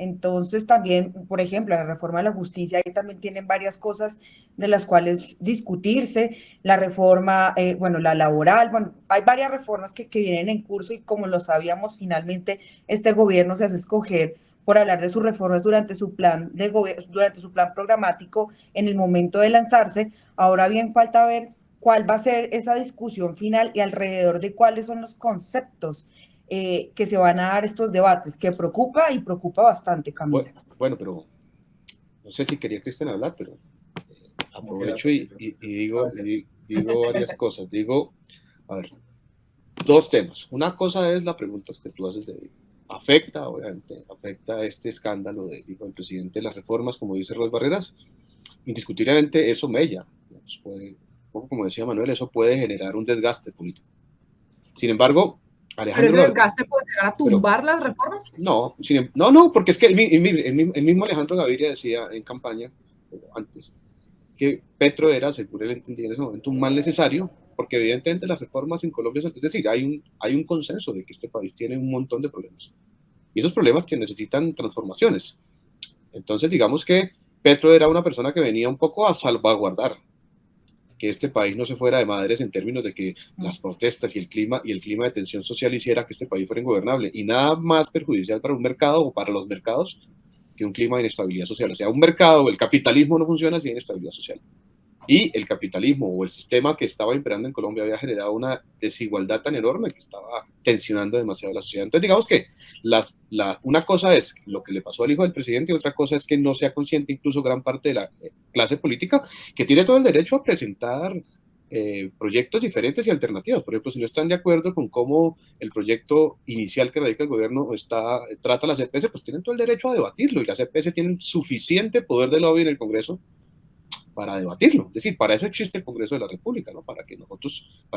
Entonces también, por ejemplo, la reforma de la justicia, ahí también tienen varias cosas de las cuales discutirse, la reforma, la laboral, bueno, hay varias reformas que vienen en curso y como lo sabíamos, finalmente este gobierno se hace escoger por hablar de sus reformas durante su plan programático en el momento de lanzarse. Ahora bien, falta ver cuál va a ser esa discusión final y alrededor de cuáles son los conceptos que se van a dar estos debates, que preocupa y preocupa bastante, Camila. Bueno, pero no sé si quería Cristian hablar, pero aprovecho y digo varias cosas. Digo, a ver, dos temas. Una cosa es la pregunta que tú haces de obviamente, afecta este escándalo del hijo del presidente, las reformas, como dice Roy Barreras. Indiscutiblemente eso mella, como decía Manuel, eso puede generar un desgaste político. Sin embargo, Alejandro... ¿Pero ese desgaste puede llegar a tumbar las reformas? No, porque es que el mismo Alejandro Gaviria decía en campaña, antes, que Petro era, según él entendía en ese momento, un mal necesario, porque evidentemente las reformas en Colombia, es decir, hay un consenso de que este país tiene un montón de problemas. Y esos problemas que necesitan transformaciones. Entonces, digamos que Petro era una persona que venía un poco a salvaguardar que este país no se fuera de madres en términos de que las protestas y el clima de tensión social hiciera que este país fuera ingobernable, y nada más perjudicial para un mercado o para los mercados que un clima de inestabilidad social. O sea, un mercado, el capitalismo no funciona sin inestabilidad social. Y el capitalismo o el sistema que estaba imperando en Colombia había generado una desigualdad tan enorme que estaba tensionando demasiado la sociedad. Entonces, digamos que una cosa es lo que le pasó al hijo del presidente y otra cosa es que no sea consciente incluso gran parte de la clase política, que tiene todo el derecho a presentar proyectos diferentes y alternativos. Por ejemplo, si no están de acuerdo con cómo el proyecto inicial que radica el gobierno trata a las EPS, pues tienen todo el derecho a debatirlo, y las EPS tienen suficiente poder de lobby en el Congreso debatirlo. Es decir, para eso existe el Congreso de la República, ¿no? Para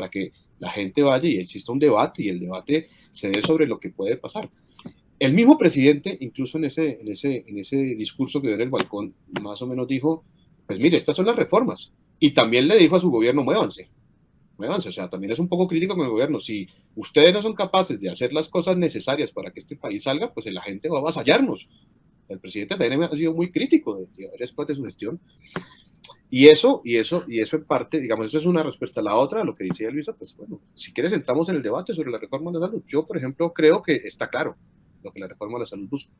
que la gente vaya y exista un debate y el debate se dé sobre lo que puede pasar. El mismo presidente, incluso en ese discurso que dio en el balcón, más o menos dijo, pues mire, estas son las reformas. Y también le dijo a su gobierno, muévanse. O sea, también es un poco crítico con el gobierno. Si ustedes no son capaces de hacer las cosas necesarias para que este país salga, pues la gente va a avasallarnos. El presidente también ha sido muy crítico de varias cosas de su gestión. Y eso en parte, digamos, eso es una respuesta a la otra, a lo que decía Luisa, pues bueno, si quieres entramos en el debate sobre la reforma de la salud. Yo, por ejemplo, creo que está claro lo que la reforma de la salud busca.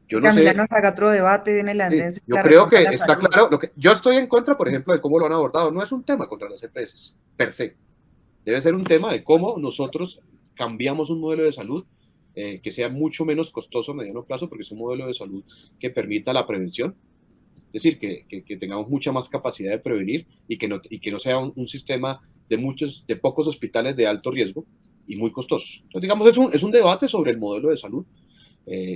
Yo no Camila sé, nos haga otro debate en el andén. sí, yo creo que está claro. Yo estoy en contra, por ejemplo, de cómo lo han abordado. No es un tema contra las EPS, per se. Debe ser un tema de cómo nosotros cambiamos un modelo de salud que sea mucho menos costoso a mediano plazo, porque es un modelo de salud que permita la prevención. Es decir, que tengamos mucha más capacidad de prevenir y que no sea un sistema de pocos hospitales de alto riesgo y muy costosos. Entonces, digamos, es un debate sobre el modelo de salud.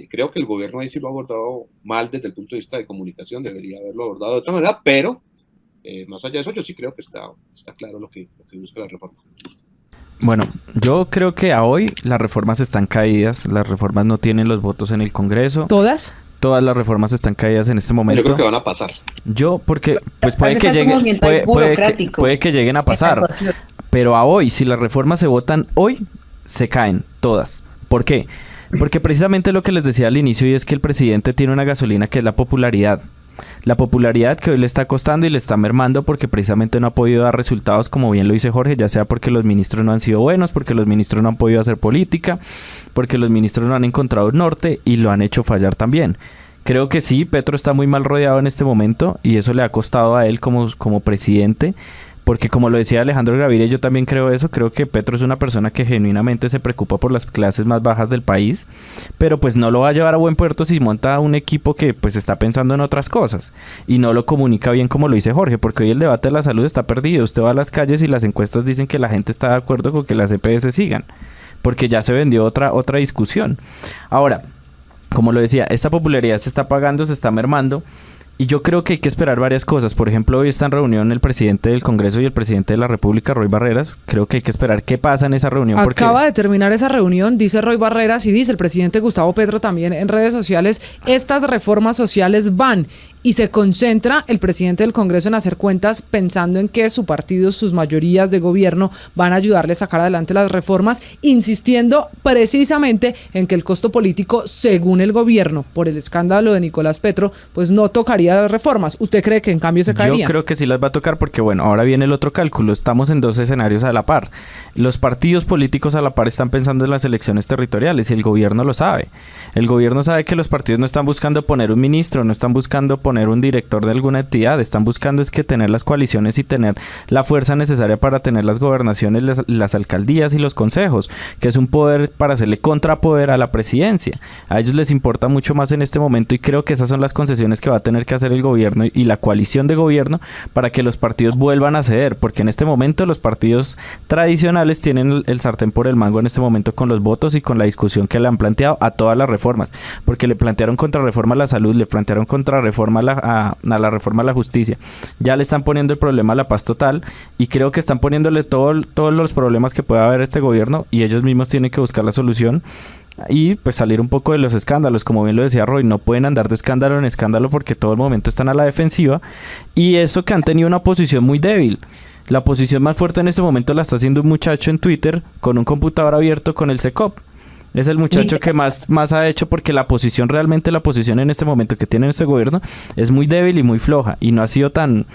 Creo que el gobierno ahí sí lo ha abordado mal desde el punto de vista de comunicación, debería haberlo abordado de otra manera, pero más allá de eso yo sí creo que está claro lo que busca la reforma. Bueno, yo creo que a hoy las reformas están caídas, las reformas no tienen los votos en el Congreso. ¿Todas? Todas las reformas están caídas en este momento. Yo creo que van a pasar. Porque pues puede que lleguen a pasar, pero a hoy, si las reformas se votan hoy, se caen todas. ¿Por qué? Porque precisamente lo que les decía al inicio, y es que el presidente tiene una gasolina que es la popularidad. La popularidad que hoy le está costando y le está mermando porque precisamente no ha podido dar resultados, como bien lo dice Jorge, ya sea porque los ministros no han sido buenos, porque los ministros no han podido hacer política, porque los ministros no han encontrado un norte y lo han hecho fallar también. Creo que sí, Petro está muy mal rodeado en este momento y eso le ha costado a él como presidente. Porque como lo decía Alejandro Gaviria, yo también creo eso, creo que Petro es una persona que genuinamente se preocupa por las clases más bajas del país, pero pues no lo va a llevar a buen puerto si monta un equipo que pues está pensando en otras cosas y no lo comunica bien como lo dice Jorge, porque hoy el debate de la salud está perdido. Usted va a las calles y las encuestas dicen que la gente está de acuerdo con que las EPS sigan, porque ya se vendió otra discusión. Ahora, como lo decía, esta popularidad se está apagando, se está mermando. Y yo creo que hay que esperar varias cosas. Por ejemplo, hoy está en reunión el presidente del Congreso y el presidente de la República, Roy Barreras. Creo que hay que esperar qué pasa en esa reunión. Acaba de terminar esa reunión, dice Roy Barreras y dice el presidente Gustavo Petro también en redes sociales, estas reformas sociales van, y se concentra el presidente del Congreso en hacer cuentas pensando en que su partido, sus mayorías de gobierno van a ayudarle a sacar adelante las reformas, insistiendo precisamente en que el costo político, según el gobierno, por el escándalo de Nicolás Petro, pues no tocaría las reformas. ¿Usted cree que en cambio se caerían? Yo creo que sí las va a tocar porque, bueno, ahora viene el otro cálculo. Estamos en dos escenarios a la par. Los partidos políticos a la par están pensando en las elecciones territoriales y el gobierno lo sabe. El gobierno sabe que los partidos no están buscando poner un ministro, no están buscando poner un director de alguna entidad, están buscando es que tener las coaliciones y tener la fuerza necesaria para tener las gobernaciones, las alcaldías y los consejos, que es un poder para hacerle contrapoder a la presidencia. A ellos les importa mucho más en este momento y creo que esas son las concesiones que va a tener que hacer el gobierno y la coalición de gobierno para que los partidos vuelvan a ceder, porque en este momento los partidos tradicionales tienen el sartén por el mango en este momento con los votos y con la discusión que le han planteado a todas las reformas, porque le plantearon contrarreforma a la salud, le plantearon contrarreforma a la reforma a la justicia, ya le están poniendo el problema a la paz total y creo que están poniéndole todos los problemas que pueda haber este gobierno y ellos mismos tienen que buscar la solución y pues salir un poco de los escándalos, como bien lo decía Roy, no pueden andar de escándalo en escándalo porque todo el momento están a la defensiva y eso que han tenido una posición muy débil. La posición más fuerte en este momento la está haciendo un muchacho en Twitter con un computador abierto con el SECOP. Es el muchacho que más ha hecho porque la posición en este momento que tiene este gobierno es muy débil y muy floja y no ha sido tan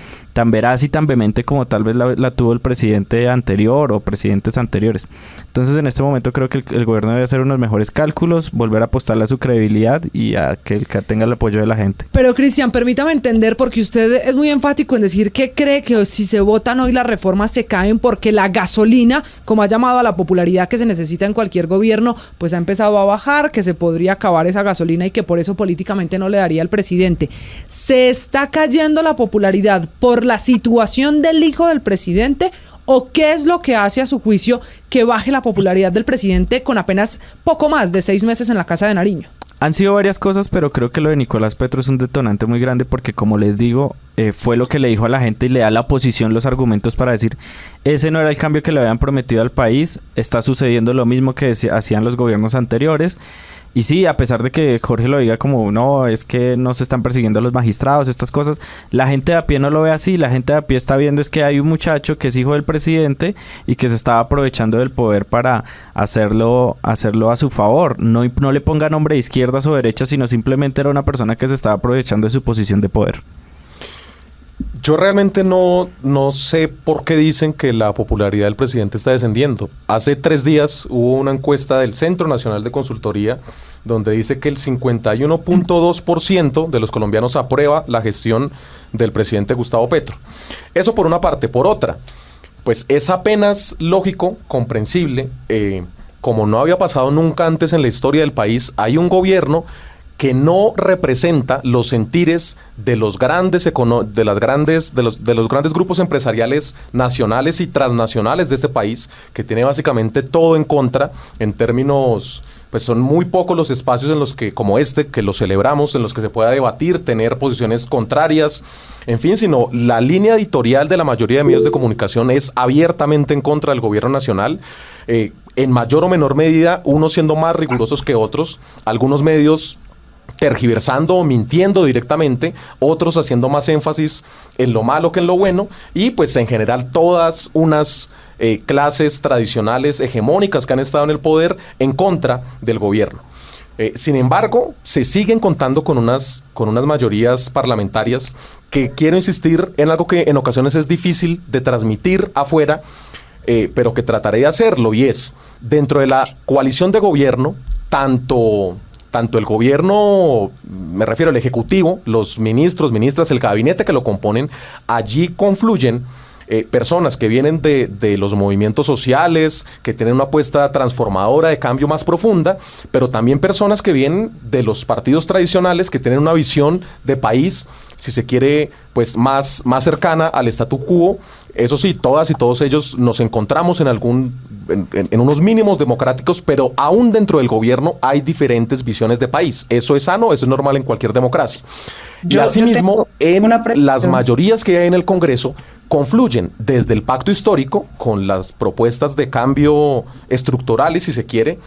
veraz y tan vehemente como tal vez la tuvo el presidente anterior o presidentes anteriores. Entonces en este momento creo que el gobierno debe hacer unos mejores cálculos, volver a apostarle a su credibilidad y a que tenga el apoyo de la gente. Pero Cristian, permítame entender, porque usted es muy enfático en decir que cree que si se votan hoy las reformas se caen porque la gasolina, como ha llamado a la popularidad que se necesita en cualquier gobierno, pues ha empezado a bajar, que se podría acabar esa gasolina y que por eso políticamente no le daría al presidente. ¿Se está cayendo la popularidad por la situación del hijo del presidente o qué es lo que hace a su juicio que baje la popularidad del presidente con apenas poco más de 6 meses en la Casa de Nariño? Han sido varias cosas, pero creo que lo de Nicolás Petro es un detonante muy grande porque, como les digo, fue lo que le dijo a la gente y le da a la oposición los argumentos para decir, ese no era el cambio que le habían prometido al país, está sucediendo lo mismo que hacían los gobiernos anteriores. Y sí, a pesar de que Jorge lo diga como, no, es que no se están persiguiendo a los magistrados, estas cosas, la gente de a pie no lo ve así, la gente de a pie está viendo es que hay un muchacho que es hijo del presidente y que se estaba aprovechando del poder para hacerlo a su favor. No le ponga nombre de izquierdas o derechas, sino simplemente era una persona que se estaba aprovechando de su posición de poder. Yo realmente no sé por qué dicen que la popularidad del presidente está descendiendo. Hace 3 días hubo una encuesta del Centro Nacional de Consultoría donde dice que el 51.2% de los colombianos aprueba la gestión del presidente Gustavo Petro. Eso por una parte. Por otra, pues es apenas lógico, comprensible, como no había pasado nunca antes en la historia del país, hay un gobierno que no representa los sentires de los grandes grupos empresariales nacionales y transnacionales de este país, que tiene básicamente todo en contra en términos, pues son muy pocos los espacios en los que, como este, que lo celebramos, en los que se pueda debatir, tener posiciones contrarias, en fin, sino la línea editorial de la mayoría de medios de comunicación es abiertamente en contra del gobierno nacional, en mayor o menor medida, unos siendo más rigurosos que otros, algunos medios tergiversando o mintiendo directamente, otros haciendo más énfasis en lo malo que en lo bueno, y pues en general todas unas clases tradicionales hegemónicas que han estado en el poder en contra del gobierno. Sin embargo, se siguen contando con unas mayorías parlamentarias que, quiero insistir en algo que en ocasiones es difícil de transmitir afuera, pero que trataré de hacerlo, y es, dentro de la coalición de gobierno, tanto el gobierno, me refiero al ejecutivo, los ministros, ministras, el gabinete que lo componen, allí confluyen personas que vienen de los movimientos sociales, que tienen una apuesta transformadora de cambio más profunda, pero también personas que vienen de los partidos tradicionales, que tienen una visión de país, si se quiere, pues más cercana al statu quo. Eso sí, todas y todos ellos nos encontramos en unos mínimos democráticos, pero aún dentro del gobierno hay diferentes visiones de país. Eso es sano, eso es normal en cualquier democracia. Y asimismo, en las mayorías que hay en el Congreso, confluyen desde el pacto histórico con las propuestas de cambio estructurales, si se quiere,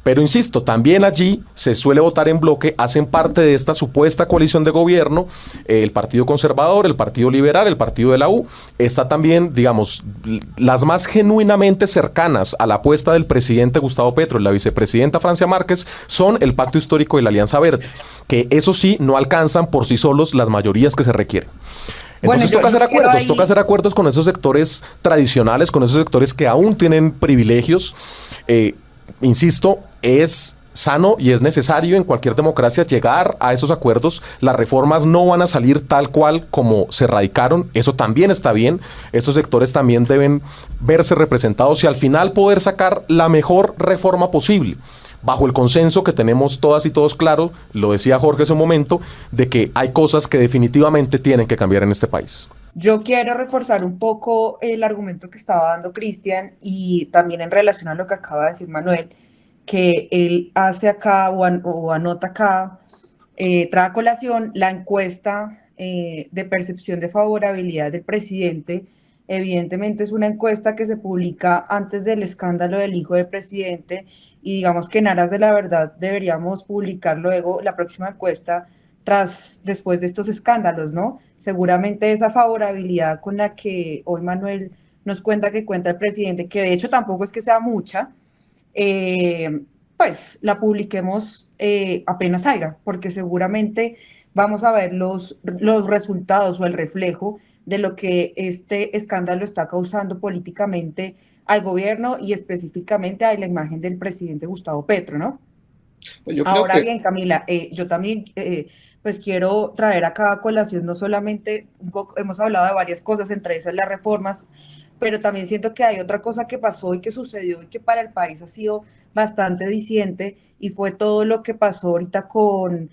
pero insisto, también allí se suele votar en bloque, hacen parte de esta supuesta coalición de gobierno, el Partido Conservador, el Partido Liberal, el Partido de la U, está también, digamos, las más genuinamente cercanas a la apuesta del presidente Gustavo Petro y la vicepresidenta Francia Márquez son el Pacto Histórico y la Alianza Verde, que eso sí, no alcanzan por sí solos las mayorías que se requieren. Entonces toca hacer acuerdos con esos sectores tradicionales, con esos sectores que aún tienen privilegios. Insisto, es sano y es necesario en cualquier democracia llegar a esos acuerdos. Las reformas no van a salir tal cual como se radicaron, eso también está bien. Esos sectores también deben verse representados y al final poder sacar la mejor reforma posible, bajo el consenso que tenemos todas y todos claro, lo decía Jorge hace un momento, de que hay cosas que definitivamente tienen que cambiar en este país. Yo quiero reforzar un poco el argumento que estaba dando Cristian y también en relación a lo que acaba de decir Manuel, que él hace acá o anota acá, trae a colación la encuesta de percepción de favorabilidad del presidente. Evidentemente es una encuesta que se publica antes del escándalo del hijo del presidente y digamos que en aras de la verdad deberíamos publicar luego la próxima encuesta después de estos escándalos, ¿no? Seguramente esa favorabilidad con la que hoy Manuel nos cuenta que cuenta el presidente, que de hecho tampoco es que sea mucha, pues la publiquemos apenas salga, porque seguramente vamos a ver los resultados o el reflejo de lo que este escándalo está causando políticamente al gobierno y específicamente a la imagen del presidente Gustavo Petro, ¿no? Pues Ahora bien, Camila, yo también pues quiero traer acá a colación no solamente, hemos hablado de varias cosas, entre esas las reformas, pero también siento que hay otra cosa que pasó y que sucedió y que para el país ha sido bastante diciente y fue todo lo que pasó ahorita con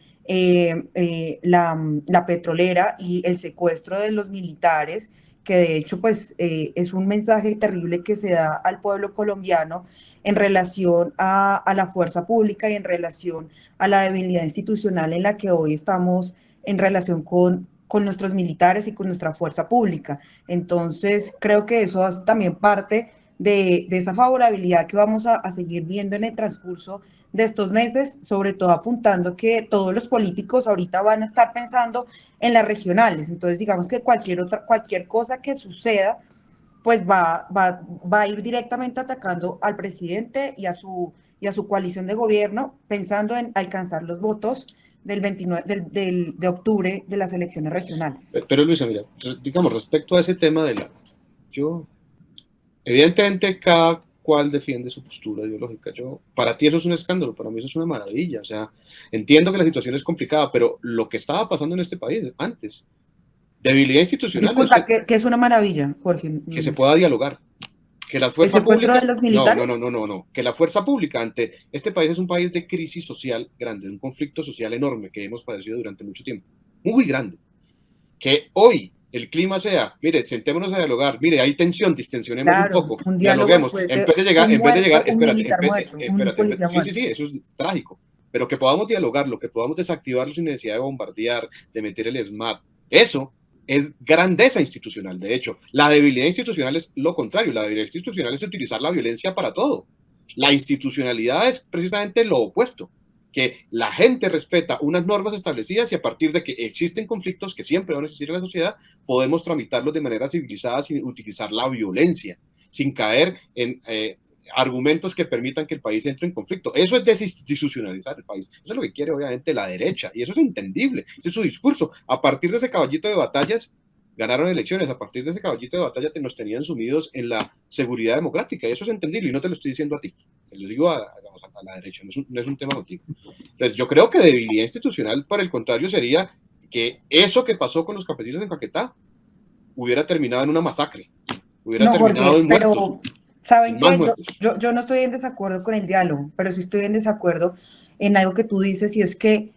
la petrolera y el secuestro de los militares que de hecho pues es un mensaje terrible que se da al pueblo colombiano en relación a la fuerza pública y en relación a la debilidad institucional en la que hoy estamos en relación con nuestros militares y con nuestra fuerza pública. Entonces, creo que eso hace también parte de esa favorabilidad que vamos a seguir viendo en el transcurso de estos meses, sobre todo apuntando que todos los políticos ahorita van a estar pensando en las regionales. Entonces, digamos que cualquier cosa que suceda, pues va a ir directamente atacando al presidente y a su coalición de gobierno, pensando en alcanzar los votos del 29 de octubre de las elecciones regionales. Pero Luisa, mira, digamos, respecto a ese tema evidentemente cada cual defiende su postura ideológica. Para ti eso es un escándalo, para mí eso es una maravilla. O sea, entiendo que la situación es complicada, pero lo que estaba pasando en este país antes, debilidad institucional. Disculpa, que es una maravilla, Jorge. Que se pueda dialogar. Que la fuerza pública, de los militares? No. Que la fuerza pública ante este país es un país de crisis social grande, un conflicto social enorme que hemos padecido durante mucho tiempo, muy grande. Que hoy el clima sea, mire, sentémonos a dialogar, mire, hay tensión, distensionemos un poco, dialoguemos, en vez de llegar, espérate, sí, eso es trágico, pero que podamos dialogarlo, que podamos desactivarlo sin necesidad de bombardear, de meter el SMAT, eso es grandeza institucional. De hecho, la debilidad institucional es lo contrario. La debilidad institucional es utilizar la violencia para todo. La institucionalidad es precisamente lo opuesto, que la gente respeta unas normas establecidas y a partir de que existen conflictos que siempre van a existir en la sociedad, podemos tramitarlos de manera civilizada sin utilizar la violencia, sin caer en argumentos que permitan que el país entre en conflicto. Eso es desinstitucionalizar el país. Eso es lo que quiere obviamente la derecha y eso es entendible. Ese es su discurso. A partir de ese caballito de batallas ganaron elecciones. A partir de ese caballito de batalla nos tenían sumidos en la seguridad democrática y eso es entendible y no te lo estoy diciendo a ti. Te lo digo a la derecha. No es un tema contigo. Entonces yo creo que debilidad institucional, por el contrario, sería que eso que pasó con los campesinos en Caquetá hubiera terminado en una masacre. Hubiera terminado en muertos. Pero ¿saben qué? Yo no estoy en desacuerdo con el diálogo, pero sí estoy en desacuerdo en algo que tú dices, y es que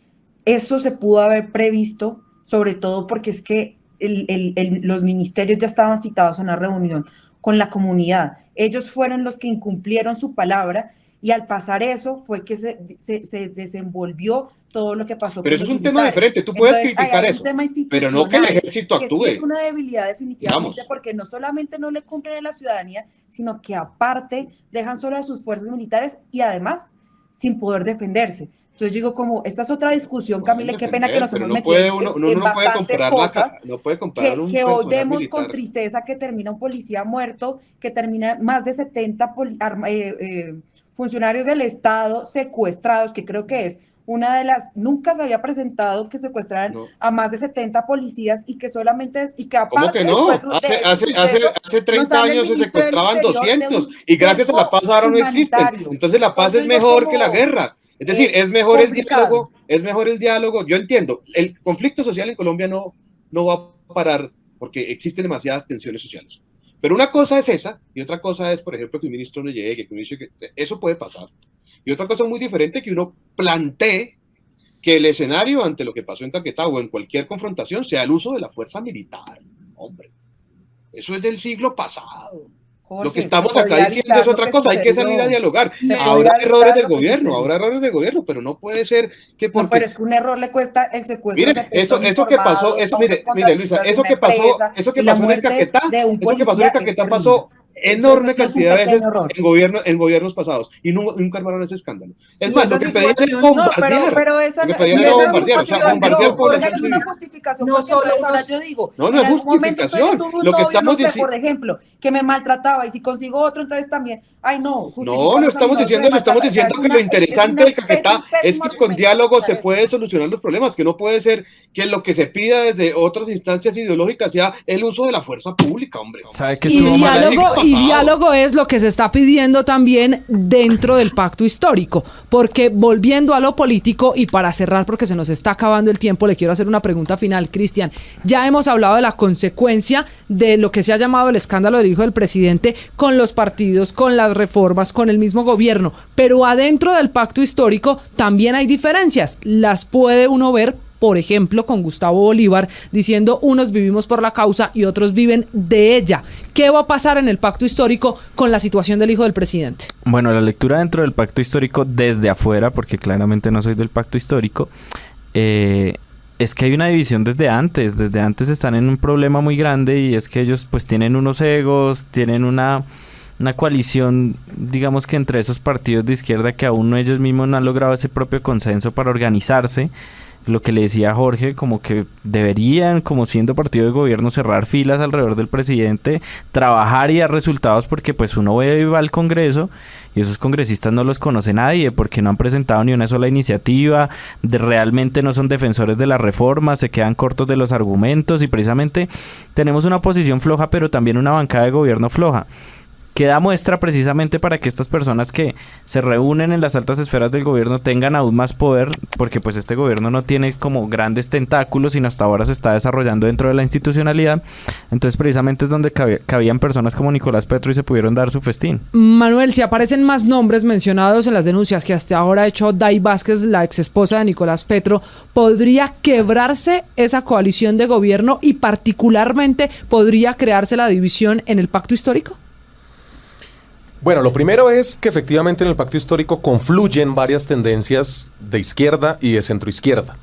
eso se pudo haber previsto, sobre todo porque es que los ministerios ya estaban citados a una reunión con la comunidad. Ellos fueron los que incumplieron su palabra y al pasar eso fue que se desenvolvió todo lo que pasó. Pero eso es un tema diferente, tú puedes criticar eso, pero no que el ejército actúe. Es una debilidad definitivamente, porque no solamente no le cumplen a la ciudadanía, sino que aparte dejan solo a sus fuerzas militares y además sin poder defenderse. Entonces digo, como esta es otra discusión, Camila, qué pena que nos hemos metido en bastantes cosas, que hoy vemos militar con tristeza que termina un policía muerto, que termina más de 70 funcionarios del Estado secuestrados, que creo que es una de las, nunca se había presentado que secuestraran a más de 70 policías y que solamente, y que aparte... ¿Cómo que no? Hace 30 años se secuestraban 200 y gracias a la paz ahora no existen. Entonces la paz es mejor que la guerra. Es decir, es mejor el diálogo. Yo entiendo, el conflicto social en Colombia no va a parar porque existen demasiadas tensiones sociales. Pero una cosa es esa, y otra cosa es, por ejemplo, que un ministro no llegue, eso puede pasar. Y otra cosa muy diferente, que uno plantee que el escenario ante lo que pasó en Caquetá o en cualquier confrontación sea el uso de la fuerza militar. Hombre, eso es del siglo pasado. Jorge, lo que estamos acá diciendo es otra cosa, hay que salir a dialogar. Habrá errores del gobierno, pero no puede ser que porque... No, pero es que un error le cuesta el secuestro. Mire, eso que pasó, mire Luisa, eso que pasó en Caquetá pasó enorme cantidad de veces en gobiernos pasados y nunca armaron ese escándalo. Es más, lo que pedían era bombardear. Pero esa no bombardear población civil. No es una justificación, no yo digo. No es justificación. Lo que estamos diciendo, por ejemplo, que me maltrataba y si consigo otro, entonces también, no estamos diciendo que lo interesante del Caquetá es que con diálogo se puede solucionar los problemas, que no puede ser que lo que se pida desde otras instancias ideológicas sea el uso de la fuerza pública, hombre. ¿Sabe que estuvo mal? Y diálogo es lo que se está pidiendo también dentro del pacto histórico, porque volviendo a lo político y para cerrar porque se nos está acabando el tiempo, le quiero hacer una pregunta final, Cristian. Ya hemos hablado de la consecuencia de lo que se ha llamado el escándalo del hijo del presidente con los partidos, con las reformas, con el mismo gobierno, pero adentro del pacto histórico también hay diferencias, las puede uno ver por ejemplo, con Gustavo Bolívar, diciendo unos vivimos por la causa y otros viven de ella. ¿Qué va a pasar en el pacto histórico con la situación del hijo del presidente? Bueno, la lectura dentro del pacto histórico desde afuera, porque claramente no soy del pacto histórico, es que hay una división desde antes están en un problema muy grande, y es que ellos pues tienen unos egos, tienen una coalición, digamos que entre esos partidos de izquierda que aún ellos mismos no han logrado ese propio consenso para organizarse. Lo que le decía Jorge, como que deberían, como siendo partido de gobierno, cerrar filas alrededor del presidente, trabajar y dar resultados, porque pues uno va al Congreso y esos congresistas no los conoce nadie, porque no han presentado ni una sola iniciativa, realmente no son defensores de la reforma, se quedan cortos de los argumentos, y precisamente tenemos una oposición floja, pero también una bancada de gobierno floja, que da muestra precisamente para que estas personas que se reúnen en las altas esferas del gobierno tengan aún más poder, porque pues este gobierno no tiene como grandes tentáculos, sino hasta ahora se está desarrollando dentro de la institucionalidad. Entonces precisamente es donde cabían personas como Nicolás Petro y se pudieron dar su festín. Manuel, si aparecen más nombres mencionados en las denuncias que hasta ahora ha hecho Day Vázquez, la ex esposa de Nicolás Petro, ¿podría quebrarse esa coalición de gobierno y particularmente podría crearse la división en el pacto histórico? Bueno, lo primero es que efectivamente en el pacto histórico confluyen varias tendencias de izquierda y de centroizquierda.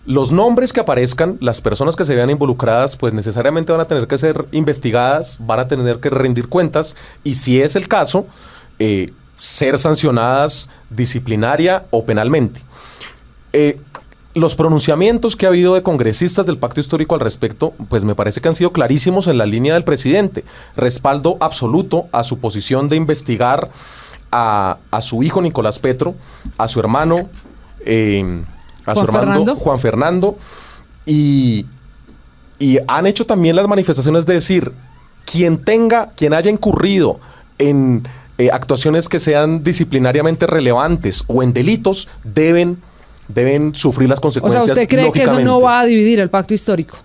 Los nombres que aparezcan, las personas que se vean involucradas, pues necesariamente van a tener que ser investigadas, van a tener que rendir cuentas y, si es el caso, ser sancionadas disciplinaria o penalmente. Los pronunciamientos que ha habido de congresistas del pacto histórico al respecto, pues me parece que han sido clarísimos en la línea del presidente. Respaldo absoluto a su posición de investigar a su hijo Nicolás Petro, a su hermano, Juan Fernando, y han hecho también las manifestaciones de decir, quien haya incurrido en actuaciones que sean disciplinariamente relevantes o en delitos, deben sufrir las consecuencias. O sea, ¿usted cree que eso no va a dividir el pacto histórico?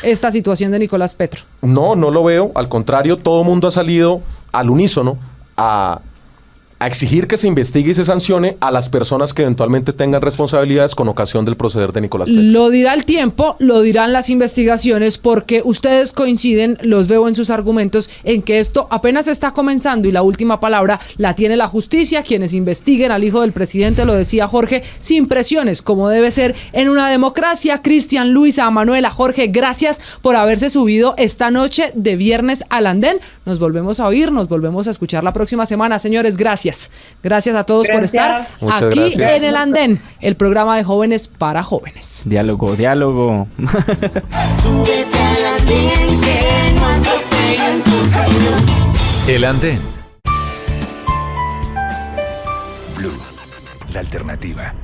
Esta situación de Nicolás Petro. No lo veo. Al contrario, todo el mundo ha salido al unísono a exigir que se investigue y se sancione a las personas que eventualmente tengan responsabilidades con ocasión del proceder de Nicolás Petro. Lo dirá el tiempo, lo dirán las investigaciones, porque ustedes coinciden, los veo en sus argumentos, en que esto apenas está comenzando y la última palabra la tiene la justicia, quienes investiguen al hijo del presidente, lo decía Jorge, sin presiones, como debe ser en una democracia. Cristian, Luisa, Manuela, Jorge, gracias por haberse subido esta noche de viernes al andén. Nos volvemos a oír, nos volvemos a escuchar la próxima semana. Señores, gracias. Gracias a todos por estar aquí en El Andén, el programa de jóvenes para jóvenes. Diálogo. El Andén. Blue, la alternativa.